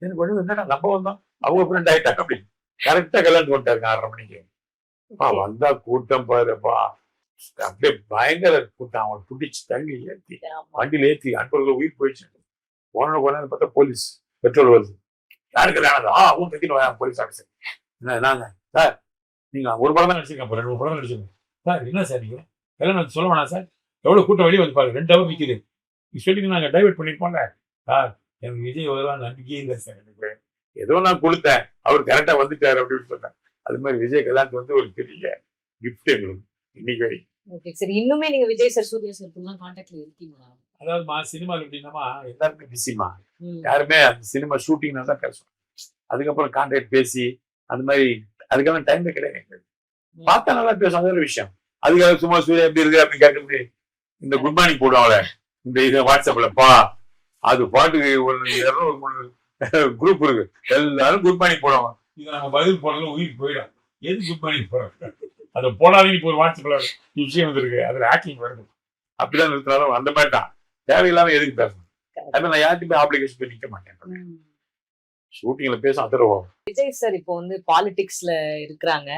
எனக்கு ஒண்ணு என்னடா நம்ம வந்தோம் அவங்க ஃப்ரெண்ட் ஆயிட்டாங்க அப்படி. கரெக்டா கல்யாணம் பண்ணிட்டாருங்க 6:30 மணிக்கு. வந்தா கூட்டம் பாருப்பா, அப்படியே பயங்கர கூட்டம். அவன் பிடிச்சி தள்ளி ஏற்றி வண்டியில ஏற்றி அன்பர்கள் உயிர் போயிடுச்சு. போன பார்த்தா போலீஸ் பெட்ரோல் வருது. யாருக்கு வேணாம் போலீஸ் ஆஃபீஸர். என்னங்க சார், நீங்க ஒரு படம் தான் நடிச்சிருக்கேன், 2 படம் நடிச்சிருக்கேன் சார். என்ன சார் நீங்க கல்யாணம் சொல்ல வேணாம் சார், எவ்வளவு கூட்டம் வெளியே வந்து பாருங்க, 2 ஹவர் நிற்குது. சொல்லி நாங்க டைவர்ட் பண்ணிருப்போம்ல சார். எனக்கு விஜய் வருவான் நம்பிக்கையே இல்லை சார். எனக்கு ஏதோ நான் கொடுத்தேன், அவர் கரெக்டா வந்துட்டாரு அப்படின்னு சொன்னேன். அது மாதிரி விஜய் கல்யாணத்துக்கு வந்து ஒரு பெரிய கிஃப்ட் எங்களுக்கு இன்னைக்கு வரைக்கும். சரி, இன்னுமே நீங்க விஜய் சார் சூர்யா சார் கான்டாக்ட்ல இருக்கீங்களா? அதாவது சினிமாவில் எப்படின்னா எல்லாருமே பிஸிமா, யாருமே அந்த சினிமா ஷூட்டிங்னா தான் பேசுவோம். அதுக்கப்புறம் கான்டாக்ட் பேசி அந்த மாதிரி அதுக்கான டைமே கிடையாது. பார்த்தா நல்லா பேசும், அது ஒரு விஷயம். அதுக்காக சும்மா சூர்யா எப்படி இருக்கு அப்படின்னு கேட்கறது. இந்த குட் மார்னிங் போடுவாங்கள இந்த இது வாட்ஸ்அப்ல அது பாட்டுக்கு ஒரு 200 குரூப் இருக்கு, எல்லாரும் குட் மார்னிங் போடுவாங்க. இது நம்ம பதில் போடலாம் உயிர் போயிடும். எது குட் மார்னிங் போடுறோம் அதை போடாதீங்க. இப்போ ஒரு வாட்ஸ்அப்ல விஷயம் வந்துருக்கு, அதுல ஆக்டிங் வருது. அப்படிதான் நிறுத்தினாலும் அந்த மாதிரி தான். தேவையில்லாம எதுக்கு பேசணும்? அது நான் யார்கிட்ட போய் ஆப்ளிகேஷன் போய் நிக்க மாட்டேன். ஷூட்டிங்ல பேச அதர்வோம். விஜய் சார் இப்போ வந்து பாலிடிக்ஸ்ல இருக்கிறாங்க.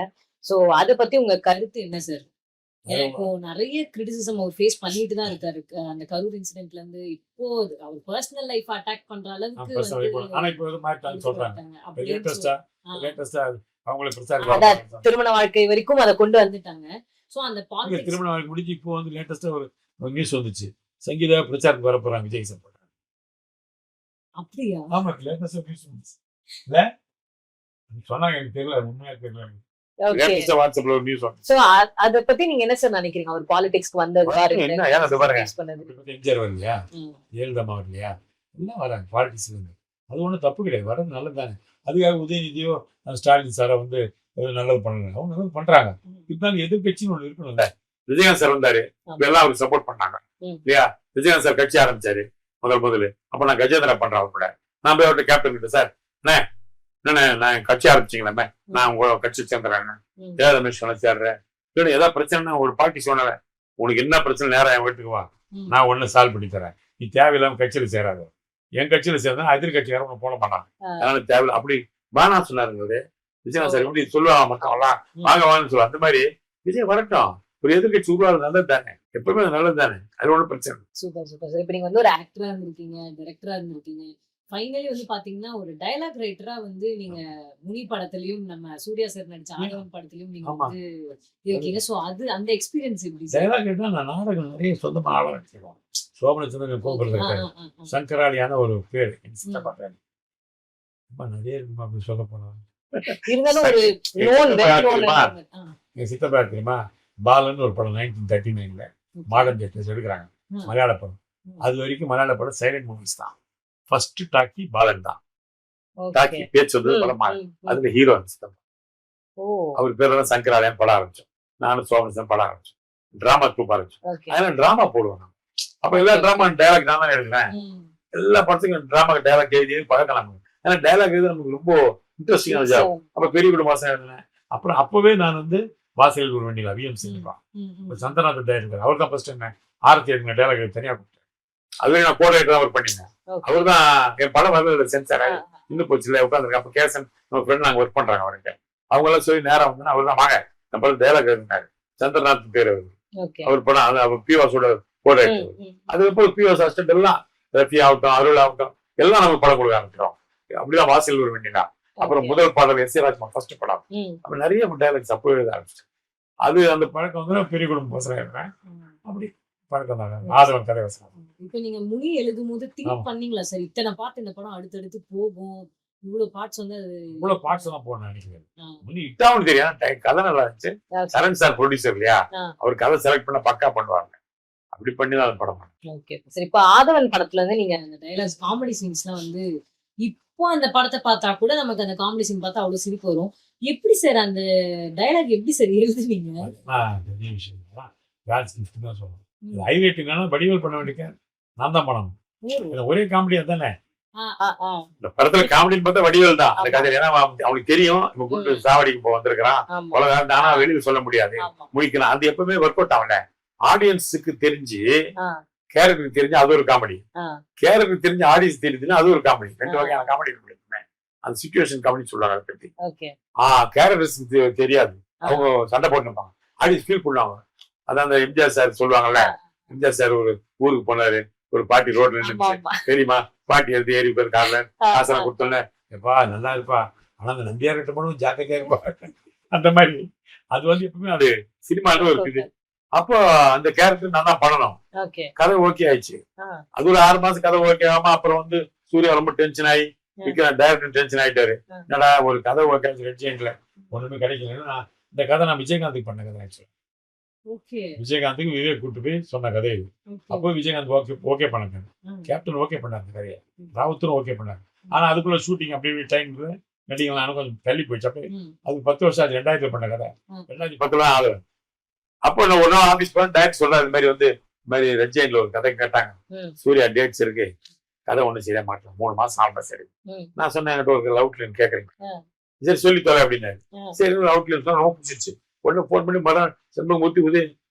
சோ அத பத்தி உங்க கருத்து என்ன சார்? இப்போ நிறைய கிரிட்டிசிசம் அவர் ஃபேஸ் பண்ணிட்டு தான் இருக்காரு. அந்த கரூர் இன்சிடென்ட்ல இருந்து இப்போ அவர் பர்சனல் லைஃப் அட்டாக் பண்ற அளவுக்கு ஆனா இப்போ ஒரு மாதிரி சொல்றாங்க. லேட்டஸ்டா அவங்களே திருமண வாழ்க்கை வரைக்கும் அதை கொண்டு வந்துட்டாங்க. சோ அந்த பாலிடிக்ஸ் திருமண வாழ்க்கை முடிஞ்சு இப்போ வந்து லேட்டஸ்டா ஒரு நியூஸ் வந்துச்சு, சங்கீதா பிரச்சாரத்துக்கு வர போறாங்க விஜய் சார். அப்படியா? ஆமா, லேட்டஸ்டா நியூஸ் வந்துச்சு. இல்ல சொன்னாங்க, எனக்கு தெரியல, உண்மையா தெரியல. வாட்ஸ்அப்ல ஒரு நியூஸ் வந்து. சோ அத பத்தி நீங்க என்ன சார் நினைக்கிறீங்க? அவர் பாலிடிக்ஸ்க்கு வந்தது பாருங்க. எம்ஜிஆர் வரலையா, ஜெயலலிதா வரலையா, எல்லாம் வராங்க பாலிடிக்ஸ். அது ஒண்ணும் தப்பு கிடையாது, வர்றது நல்லது தானே. அதுக்காக உதயநிதியோ ஸ்டாலின் சாரை வந்து நல்லது பண்ணல, அவங்க நல்லது பண்றாங்க. இருந்தாலும் எதிர்கட்சின்னு ஒண்ணு இருக்கணும்ல. விஜயகாந்த் சார் வந்தாரு, எல்லாம் அவருக்கு சப்போர்ட் பண்ணாங்க இல்லையா? விஜயகாந்த் சார் கட்சி ஆரம்பிச்சாரு முதல்ல. அப்ப நான் கஜேந்திரா பண்றேன் அவர் கூட. நான் போய் அவர்கிட்ட கேப்டன் கிட்ட, சார் என்ன நான் கட்சி ஆரம்பிச்சிங்களே, நான் உங்க கட்சி சேர்ந்துறேன், ரமேஷ் சேர்றேன், ஏதாவது பிரச்சனை ஒரு பார்ட்டி சொன்னேன், உனக்கு என்ன பிரச்சனை நேரம் என் வீட்டுக்கு வா, நான் ஒண்ணு சால்வ் பண்ணி தரேன், நீ தேவையில்லாம கட்சியில சேராது. என் கட்சியில சேர்ந்தா எதிர்கட்சியாரும் போட மாட்டாங்க, அதனால தேவையில்லை அப்படி வேணா சொன்னாருங்க. விஜயகாந்த் சார் இப்படி சொல்லுவாங்க, மக்கள்லாம் வாங்க வாங்கன்னு சொல்லுவாங்க. அந்த மாதிரி விஜய் வரட்டும், ஒரு எதிர்கட்சி உருவாது நல்லது தானே, எப்பவுமே நல்லது தானே, அது ஒன்றும் பிரச்சனை. Super super sir. இப்ப நீங்க வந்து ஒரு ஆக்டரா இருந்திருக்கீங்க, டைரக்டரா இருந்திருக்கீங்க, ஃபைனலி வந்து பாத்தீங்கன்னா ஒரு டயலாக் ரைட்டரா வந்து நீங்க முனி படத்துலயும் நம்ம சூர்யா சார் நடிச்ச ஆதவன் படத்துலயும் நீங்க வந்து இருக்கீங்க. சோ அது அந்த எக்ஸ்பீரியன்ஸ் எப்படி? டயலாக் ரைட்டரா நான் நாடகம் நிறைய சொந்தமா ஆள வச்சிருக்கோம். சோபனச்சந்திரன் கூப்பிடுறது சங்கராலியான ஒரு பேர் நிறைய இருக்கும். அப்படி சொல்ல போனோம் சித்தப்பா தெரியுமா, பாலன்னு ஒரு படம் 1939 மாடர்ன் தேட்டர்ஸ் எடுக்கிறாங்க, மலையாள படம். அது வரைக்கும் மலையாள படம் சைலண்ட் மூவிஸ் தான். ஃபர்ஸ்ட் டாக்கி பாலன் தான். டாக்கி பேச்சு வந்து படம், அதுல ஹீரோ சித்தப்பா. அவர் பேர் சங்கராலயம் படம் ஆரம்பிச்சோம். நானும் சோமனசன் படம் ஆரம்பிச்சோம். டிராமா ட்ரூப் ஆரம்பிச்சோம். அதனால டிராமா போடுவாங்க. அப்ப எல்லா டிராமா டைலாக் நான் தான் எழுதுறேன். எல்லா படத்துக்கும் டிராமா டைலாக் எழுதி பழக்கலாம். ஏன்னா டைலாக் எழுத நமக்கு ரொம்ப இன்ட்ரெஸ்டிங்கா ஜாப். அப்ப பெரிய குடும்பம் எழுதுனேன். அப்புறம் அப்பவே நான் வந்து வாசல் ஒரு வண்டியில் விஎம்சி சந்தனாத் டைரக்டர், அவர் தான் ஃபர்ஸ்ட் என்ன ஆரத்தி எடுக்கிற டைலாக் தனியா கொடுத்தேன். அதுவே நான் கோஆர்டினேட்டர் அவர் பண்ணிட்டேன். அவர் தான் என் படம் வந்து சென்சார் இன்னும் போச்சு இல்லை உட்காந்துருக்கேன். அப்ப கேசன் நம்ம ஃப்ரெண்ட் நாங்க ஒர்க் பண்றாங்க அவர்கிட்ட. அவங்க எல்லாம் சொல்லி நேரம் வந்து அவர் தான் வாங்க நம்ம படம் டைலாக் எழுதினாரு. சந்திரநாத் பேர் அவர் படம், அது அவர் பிவாஸோட கோஆர்டினேட்டர். அதுக்கப்புறம் பிவாஸ் அசிஸ்டன்ட் எல்லாம் ரஃபி ஆகட்டும், அருள் ஆகட்டும், எல்லாம் நம்ம படம் கொடுக்க ஆரம்பிக்கிறோம். அப்படிதான் வாசல் ஒரு வண்டினா. அப்புறம் முதல் பாடல் எஸ் ஏ ராஜ்குமார் ஃபர்ஸ்ட் படம். அப்ப நிறைய டைலாக்ஸ் அப்போ எழுத ஆரம்பிச்சு. அது அந்த பழக்கம் வந்து பெரிய குடும்பம் பேசுறேன். அப்படி பழக்கம் தான் ஆதவன் கதை வசனம். இப்ப நீங்க முனி எழுதும் போது திங்க் பண்ணீங்களா சார், இத்தனை பாட்டு இந்த படம் அடுத்தடுத்து போகும், இவ்வளவு பார்ட்ஸ் வந்து இவ்வளவு பார்ட்ஸ் எல்லாம் போன நினைக்கிறேன். முனி இட்டாவும் தெரியும், கதை நல்லா இருந்துச்சு. சரண் சார் ப்ரொடியூசர் இல்லையா, அவர் கதை செலக்ட் பண்ண பக்கா பண்ணுவாங்க. அப்படி பண்ணி தான் படம். ஓகே சரி. இப்ப ஆதவன் படத்துல வந்து நீங்க அந்த டைலாக்ஸ் காமெடி சீன்ஸ்லாம் வந்து இப்போ அந்த படத்தை பார்த்தா கூட நமக்கு அந்த காமெடி சீன் பார்த்தா அவ்வளவு சிரிப்பு வரும். எப்படி சார் அந்த டயலாக் எப்படி சார் எழுதுவீங்க? அதெல்லாம் பெரிய விஷயம் தான். காட்ஸ் கிஃப்ட் தான் சொல்லணும். ஹைலைட்டுங்கன்னா வடிவேல் பண்ண வேண்டிய நான் தான் பண்ணணும். இதுல ஒரே காமெடியா தானே இந்த படத்துல காமெடின்னு பார்த்தா வடிவேல் தான் அந்த கதை. ஏன்னா அவனுக்கு தெரியும் இவன் கூட்டு சாவடிக்கு போ வந்திருக்கிறான், உலகம் ஆனா வெளியில சொல்ல முடியாது, முடிக்கலாம். அது எப்பவுமே ஒர்க் அவுட் ஆகல. ஆடியன்ஸுக்கு தெரிஞ்சு கேரக்டருக்கு தெரிஞ்சு அது ஒரு காமெடி, கேரக்டருக்கு தெரிஞ்சு ஆடியன்ஸ் தெரிஞ்சுன்னா அது ஒரு காமெடி. ரெண்டு வகையான காமெடி இருக்கு. அந்த சிச்சுவேஷன் காமெடி சொல்றாங்க அதை பத்தி. கேரக்டர்ஸ் தெரியாது, அவங்க சண்டை போட்டுருப்பாங்க, ஆடியன்ஸ் ஃபீல் பண்ணுவாங்க. அதான் அந்த எம்ஜிஆர் சார் சொல்லுவாங்கல்ல, எம்ஜிஆர் சார் ஒரு ஊருக்கு போனாரு, ஒரு பாட்டி ரோட்ல இருந்துச்சு தெரியுமா, பாட்டி எடுத்து ஏறி போய் கார்ல ஆசனம் கொடுத்தோன்னே எப்பா நல்லா இருப்பா, ஆனா அந்த நம்பியார் கிட்ட போனோம் ஜாக்கிரதையா இருப்பா, அந்த மாதிரி. அது வந்து எப்பவுமே அது சினிமாலும் இருக்குது. அப்போ அந்த கேரக்டர் நான் தான் பண்ணணும். கதை ஓகே ஆயிடுச்சு. அது ஒரு 6 மாசம் கதை ஓகே ஆகாம அப்புறம் வந்து சூர்யா ரொம்ப டென்ஷன் ஆகி டைரக்டர் டென்ஷன் ஆயிட்டாரு. என்னடா ஒரு கதை ஓகே ஆச்சு, ரெட்ஜெயின்ல ஒண்ணுமே கிடைக்கல. இந்த கதை நான் விஜயகாந்துக்கு பண்ண கதை ஆக்சுவலா. விஜயகாந்துக்கு விவேக் கூட்டு போய் சொன்ன கதை இது. அப்போ விஜயகாந்த் ஓகே பண்ணாங்க, கேப்டன் ஓகே பண்ணாங்க கதையை, ராவுத்தரும் ஓகே பண்ணாங்க. ஆனா அதுக்குள்ள ஷூட்டிங் அப்படி டைம் நடிகை நானும் கொஞ்சம் தள்ளி போயிடுச்சு. அப்போ அது 10 வருஷம் ஆச்சு. 2000 பண்ண கதை 2010 ஆகுது. அப்போ நான் ஒரு நாள் ஆபீஸ் போன டைரக்ட் சொல்றாரு, இது மாதிரி வந்து இந்த மாதிரி ரெட்ஜெயின்ல ஒரு கதை கேட்டாங்க, சூர்யா டேட்ஸ் இருக்கு, கதை ஒண்ணு செய்ய மாட்டேன், 3 மாசம் 4 மாசம் சரி. நான் சொன்னேன் என்கிட்ட ஒரு அவுட்லைன் கேட்கறீங்க, சரி சொல்லி தரேன் அப்படின்னாரு. சரி அவுட்லைன் சொன்னா ரொம்ப பிடிச்சிருச்சு. உடனே போன் பண்ணி மரம் செம்பமூர்த்தி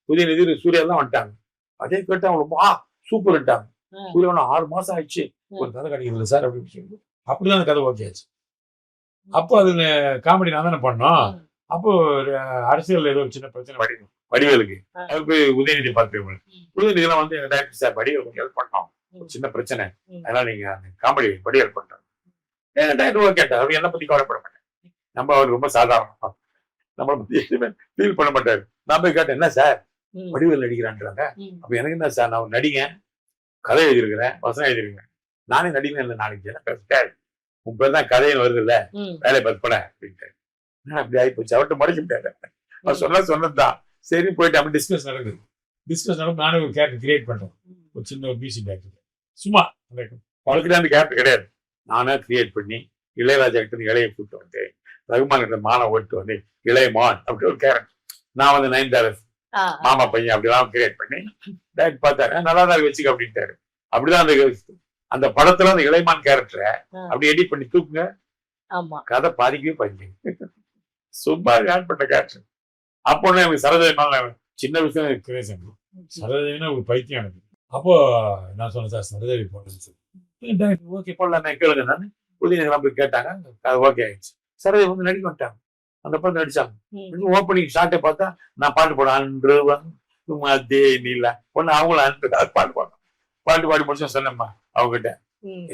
உதயநிதி சூர்யா எல்லாம் வந்துட்டாங்க. அதே கேட்டு அவங்க சூப்பர் விட்டாங்க. சூர்யா 6 மாசம் ஆயிடுச்சு ஒரு கதை கிடைக்கல சார் அப்படின்னு சொல்லி அப்படிதான் அந்த கதை ஓகே ஆச்சு. அப்போ அது காமெடி நான் தானே பண்ணோம். அப்போ அரசியல் ஏதோ ஒரு சின்ன பிரச்சனை வடிவேலுக்கு, அது போய் உதயநிதி பார்த்து உதயநிதி எல்லாம் வந்து டைரக்டர் சார் வடிவேல் கொஞ்சம் ஹெல்ப் பண்ணோம், ஒரு சின்ன பிரச்சனை, அதனால நீங்க அந்த காமெடி வடிவேல் பண்றாங்க. டைரக்டர் கேட்டார், அவர் என்ன பத்தி கவலைப்பட மாட்டேன், நம்ம அவர் ரொம்ப சாதாரணம், நம்மளை பத்தி எதுவுமே ஃபீல் பண்ண மாட்டாரு. நான் போய் கேட்டேன், என்ன சார் வடிவேல் நடிக்கிறான்றாங்க. அப்ப எனக்கு என்ன சார், நான் நடிங்க, கதை எழுதிருக்கிறேன், வசனம் எழுதிருக்கேன், நானே நடிகன் இல்லை நாளைக்கு உன் பேர் தான் கதைன்னு வருது இல்ல, வேலையை பற்பட அப்படின்ட்டு. அப்படி ஆகி போச்சு, அவர்கிட்ட முறைக்க முடியாது. அவர் சொன்னதுதான் சரி. போயிட்டு அப்படி டிஸ்கஸ் நடக்குது. நானும் ஒரு கேரக்டர் கிரியேட் பண்றோம், ஒரு சின்ன ஒரு பிசி கேரக்டர். சும்மா அந்த பழக்கிட்ட அந்த கேரக்டர் கிடையாது, நானே கிரியேட் பண்ணி இளையராஜா கிட்ட இளைய கூட்டு வந்து ரகுமான் கிட்ட மான ஓட்டு வந்து இளையமான் அப்படி ஒரு கேரக்டர், நான் வந்து 9 மாமா பையன் அப்படிலாம் கிரியேட் பண்ணி டைரக்ட் பார்த்தாரு, நல்லா தான் வச்சுக்க அப்படின்ட்டாரு. அப்படிதான் அந்த படத்துல அந்த இளையமான் கேரக்டரை அப்படி எடிட் பண்ணி தூக்குங்க, கதை பாதிக்கவே பாதிக்க சும்மா ஆட் பண்ண கேரக்டர். அப்போ எனக்கு சரோஜா சின்ன விஷயம் கிரேஸ், சரோஜா ஒரு பைத்தியம் எனக்கு. அப்போ நான் சொன்னேன் சார் சரோஜாவி போடுறது ஓகே போடலாம் கேளுங்க. நான் உதயநிதி போய் கேட்டாங்க, அது ஓகே ஆயிடுச்சு. சரோஜா வந்து நடிக்க மாட்டாங்க, அந்த படம் நடிச்சாங்க. ஓப்பனிங் ஷார்ட்டை பார்த்தா நான் பாட்டு போட அன்று வந்து நீல ஒன்னு அவங்களும் அன்று பாட்டு பாடுறோம். பாட்டு பாடி முடிச்சோம் சொன்னேம்மா அவங்ககிட்ட,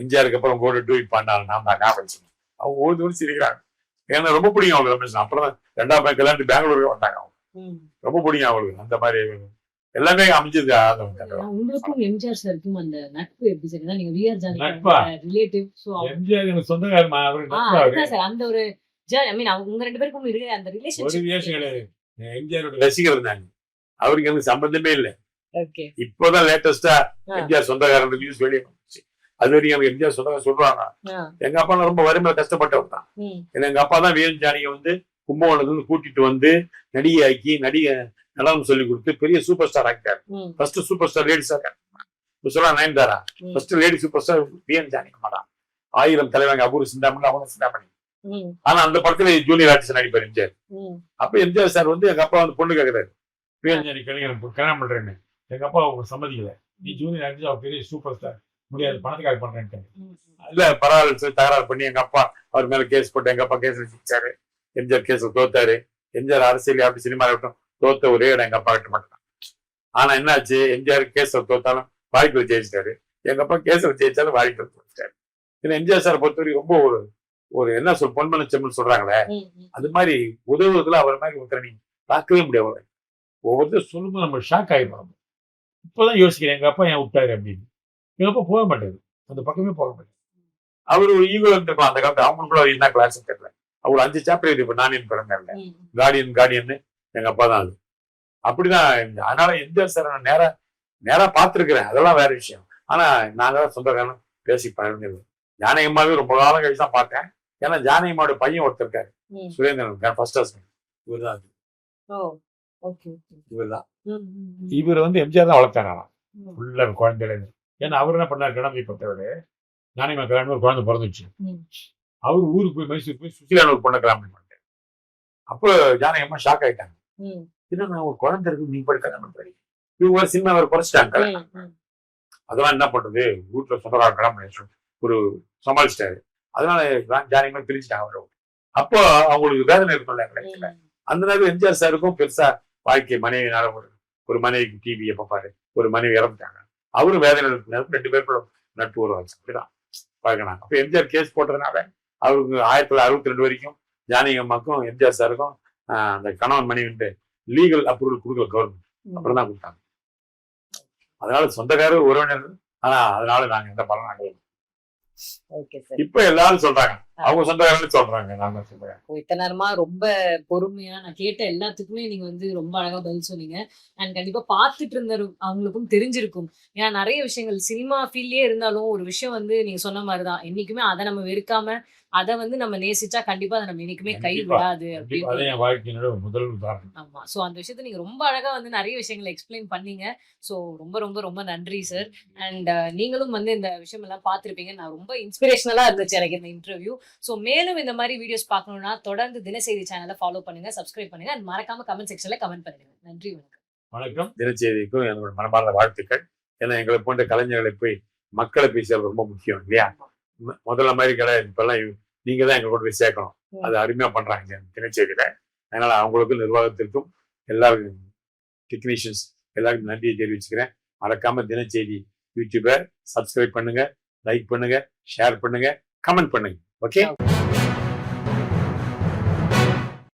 எம்ஜிஆருக்கு அப்புறம் கூட டூயிட் பண்ணாலும் நான் தான் ஞாபகம் வச்சுக்கேன். அவங்க ஓடி சிரிக்கிறாங்க, ஏன்னா ரொம்ப பிடிக்கும் அவங்க ரமேஷ். அப்புறம் 2ஆம் கல்யாணத்துக்கு பெங்களூருக்கு வந்தாங்க, அவங்க ரொம்ப பிடிக்கும் அவங்களுக்கு. அந்த மாதிரி எல்லாமே அமைஞ்சது. உங்களுக்கும் எம்ஜிஆர் சாருக்கும் அந்த நட்பு எப்படி சார்? நீங்க V R Janaki relative, so MGR எனக்கு சொந்தக்காரமா சார். அந்த ஒரு ஐ மீன் உங்க 2 பேருக்கும் இருக்கு அந்த ரிலேஷன்ஷிப். ஒரு ரிலேஷன் கிடையாது. எம்ஜிஆரோட ரசிகர் இருந்தாங்க, அவருக்கு எனக்கு சம்பந்தமே இல்லை. இப்போதான் லேட்டஸ்டா எம்ஜிஆர் சொந்தக்காரன் நியூஸ் வெளியே வந்துச்சு. அது வரைக்கும் எனக்கு எம்ஜிஆர் சொந்தக்காரன் சொல்றாங்க. எங்க அப்பா ரொம்ப வறுமையில கஷ்டப்பட்டவர் தான். ஏன்னா எங்க அப்பா தான் விஎன் ஜானகியை வந்து கும்பகோணத்துல கூட்டிட்டு வந்து நடிகை ஆக்கி நடனம் சொல்லி கொடுத்து பெரிய சூப்பர் ஸ்டார் ஆக்கிட்டாரு. First super star lady star சொல்ல Nayanthara, first lady super star V N Janaki மாடா. 1000 தலைவாங்க அபூர்வ சிந்தாமணி, அவங்க சிந்தாமணி. ஆனா அந்த படத்துல ஜூனியர் ஆர்டிஸ்ட் நடிப்பார் எம்ஜிஆர். அப்ப எம்ஜிஆர் சார் வந்து எங்க அப்பா வந்து பொண்ணு கேட்கிறாரு, விஎன் ஜானகி கல்யாணம் பண்றேன்னு. எங்க அப்பா சம்மதிக்கல, நீ ஜூனியர் ஆர்டிஸ்ட் அவர் பெரிய சூப்பர் ஸ்டார், முடியாது பணத்துக்காக பண்றேன்ட்டு. இல்ல பரவாயில்ல தகராறு பண்ணி எங்க அப்பா அவர் மேல கேஸ் போட்டு எங்க அப்பா கேஸ் வச்சுச்சாரு. எம்ஜிஆர் கேஸ்ல தோத்தாரு. எம்ஜிஆர் அரசியல் அப்படி சினிமா இருக்கட்டும் தோத்த ஒரே இடம் எங்க அப்பா கிட்ட மட்டும். ஆனா என்னாச்சு, எம்ஜிஆர் கேஸ்ல தோத்தாலும் வாழ்க்கையில ஜெயிச்சிட்டாரு, எங்க அப்பா கேஸ்ல ஜெயிச்சாலும் வாழ்க்கையில தோச்சிட்டாரு. ஏன்னா எம்ஜிஆர் சார் பொறுத்தவரைக்கும் ரொம்ப ஒரு என்ன பொன்மனச்செம்மல் சொல்றாங்களே, அது மாதிரி உதவுவதுல அவர் மாதிரி ஒருத்தரை நீங்க பார்க்கவே முடியாது. ஒவ்வொருத்தரும் சொல்லும்போது நம்ம ஷாக் ஆகிப்போம். இப்பதான் யோசிக்கிறேன், எங்க அப்பா ஏன் விட்டாரு அப்படின்னு. எங்க அப்பா போக மாட்டாரு, அந்த பக்கமே போக மாட்டாரு. அவர் ஒரு ஈகோ இருந்திருக்கலாம் அந்த காலத்துல, அவங்களுக்குள்ள என்ன கிளாஸ் தெரியல. அவர் 5 சாப்டர் எழுதி நானின் பிறந்தாங்க, கார்டியன் எங்க அப்பா தான். அது அப்படிதான். அதனால எம்ஜிஆர் சார் நான் நேரா பார்த்திருக்கிறேன், அதெல்லாம் வேற விஷயம். ஆனா நாங்க சொந்தக்காரன் பேசி பழகினது. ஜானகி அம்மாவே ரொம்ப காலம் கழிச்சு தான் பார்த்தேன். ஏன்னா ஜானகி அம்மாவோட பையன் ஒருத்தர் இருக்காரு, சுரேந்திரன் ஃபர்ஸ்ட் ஹஸ்பண்ட் இவர் தான் ஓ ஓகே இவர் தான் இவர் வந்து எம்ஜிஆர் தான் வளர்த்தாங்க ஃபுல்லா குழந்தையில இருந்து. ஏன்னா அவர் என்ன பண்ணார் கிளம்பி பத்தவர் நானே கல்யாணம் ஒரு குழந்தை பிறந்துச்சு அவர் ஊருக்கு போய் மைசூர் போய் சுசிலான ஒரு பொண்ணை கல்யாணம் பண்ணிட்டேன். அப்போ ஜானகி அம்மா ஷாக் ஆயிட்டாங்க. ஏன்னா ஒரு குழந்தை இருக்கு நீ போய் கல்யாணம் பண்றீங்க இவங்க சினிமா அவர் குறைச்சிட்டாங்க. அதெல்லாம் என்ன பண்றது வீட்டுல சொந்தக்கார கல்யாணம் பண்ணி ஒரு சமாளிச்சிட்டாரு. அதனால ஜானகி அம்மா பிரிச்சுட்டாங்க அவரை. அப்போ அவங்களுக்கு வேதனை இருக்கும்ல அந்த நேரம் எம்ஜிஆர் சாருக்கும் பெருசா வாழ்க்கை மனைவினால ஒரு மனைவிக்கு டிவி எப்ப பாரு ஒரு மனைவி இறந்துட்டாங்க அவரும் வேதனை நேரம் 2 பேருக்குள்ள நட்பு உருவாச்சு. அப்படிதான் பழகினாங்க. அப்ப எம்ஜிஆர் கேஸ் போட்டதுனால அவருக்கு 1962 வரைக்கும் ஜானகி அம்மாக்கும் எம்ஜிஆர் சாருக்கும் அந்த கணவன் மனைவிட்டு லீகல் அப்ரூவல் கொடுக்கல கவர்மெண்ட். அப்புறம் தான் கொடுத்தாங்க. அதனால சொந்தக்காரர் உறவினர். ஆனா அதனால நாங்க எந்த பலனாக இப்ப எல்லாரும் சொல்றாங்க அவங்க சொந்தக்காரன்னு சொல்றாங்க. நாங்க சொல்றேன் இத்தனை நேரமா ரொம்ப பொறுமையா நான் கேட்ட எல்லாத்துக்குமே நீங்க வந்து ரொம்ப அழகா பதில் சொன்னீங்க. அண்ட் கண்டிப்பா பார்த்துட்டு இருந்த அவங்களுக்கும் தெரிஞ்சிருக்கும். ஏன்னா நிறைய விஷயங்கள் சினிமா ஃபீல்ட்லயே இருந்தாலும் ஒரு விஷயம் வந்து நீங்க சொன்ன மாதிரிதான் என்னைக்குமே அதை நம்ம வெறுக்காம அதை வந்து நம்ம நேசிச்சா கண்டிப்பா அதை நம்ம என்னைக்குமே கை விடாது அப்படின்னு. முதல் உதாரணம். ஆமா. சோ அந்த விஷயத்த நீங்க ரொம்ப அழகா வந்து நிறைய விஷயங்களை எக்ஸ்பிளைன் பண்ணீங்க. சோ ரொம்ப ரொம்ப ரொம்ப நன்றி சார். அண்ட் நீங்களும் வந்து இந்த விஷயம் எல்லாம் பார்த்திருப்பீங்க. நான் ரொம்ப இன்ஸ்பிரேஷனலா இருந்துச்சு எனக்கு இந்த இன்டர்வியூ. சோ மேலும் இந்த மாதிரி வீடியோஸ் பார்க்கணும்னா தொடர்ந்து தினசெய்தி சேனலை ஃபாலோ பண்ணுங்க, சப்ஸ்கிரைப் பண்ணுங்க, அண்ட் மறக்காம கமெண்ட் செக்ஷன்ல கமெண்ட் பண்ணுங்க. நன்றி, வணக்கம். வணக்கம். தினச்செய்திக்கும் என்னோட மனமார்ந்த வாழ்த்துக்கள். ஏன்னா எங்களை போன்ற கலைஞர்களை போய் மக்களை போய் சேர்றது ரொம்ப முக்கியம் இல்லையா? முதல்ல மாதிரி கிடையாது. இப்பெல்லாம் நீங்க தான் எங்க கூட போய் சேர்க்கணும். அது அருமையா பண்றாங்க தினச்செய்தியில. அதனால அவங்களுக்கும் நிர்வாகத்திற்கும் எல்லாருக்கும் டெக்னீஷியன்ஸ் எல்லாருக்கும் நன்றியை தெரிவிச்சுக்கிறேன். மறக்காம தினச்செய்தி யூடியூபை சப்ஸ்கிரைப் பண்ணுங்க, லைக் பண்ணுங்க, ஷேர் பண்ணுங்க, கமெண்ட் பண்ணுங்க. ஓகே.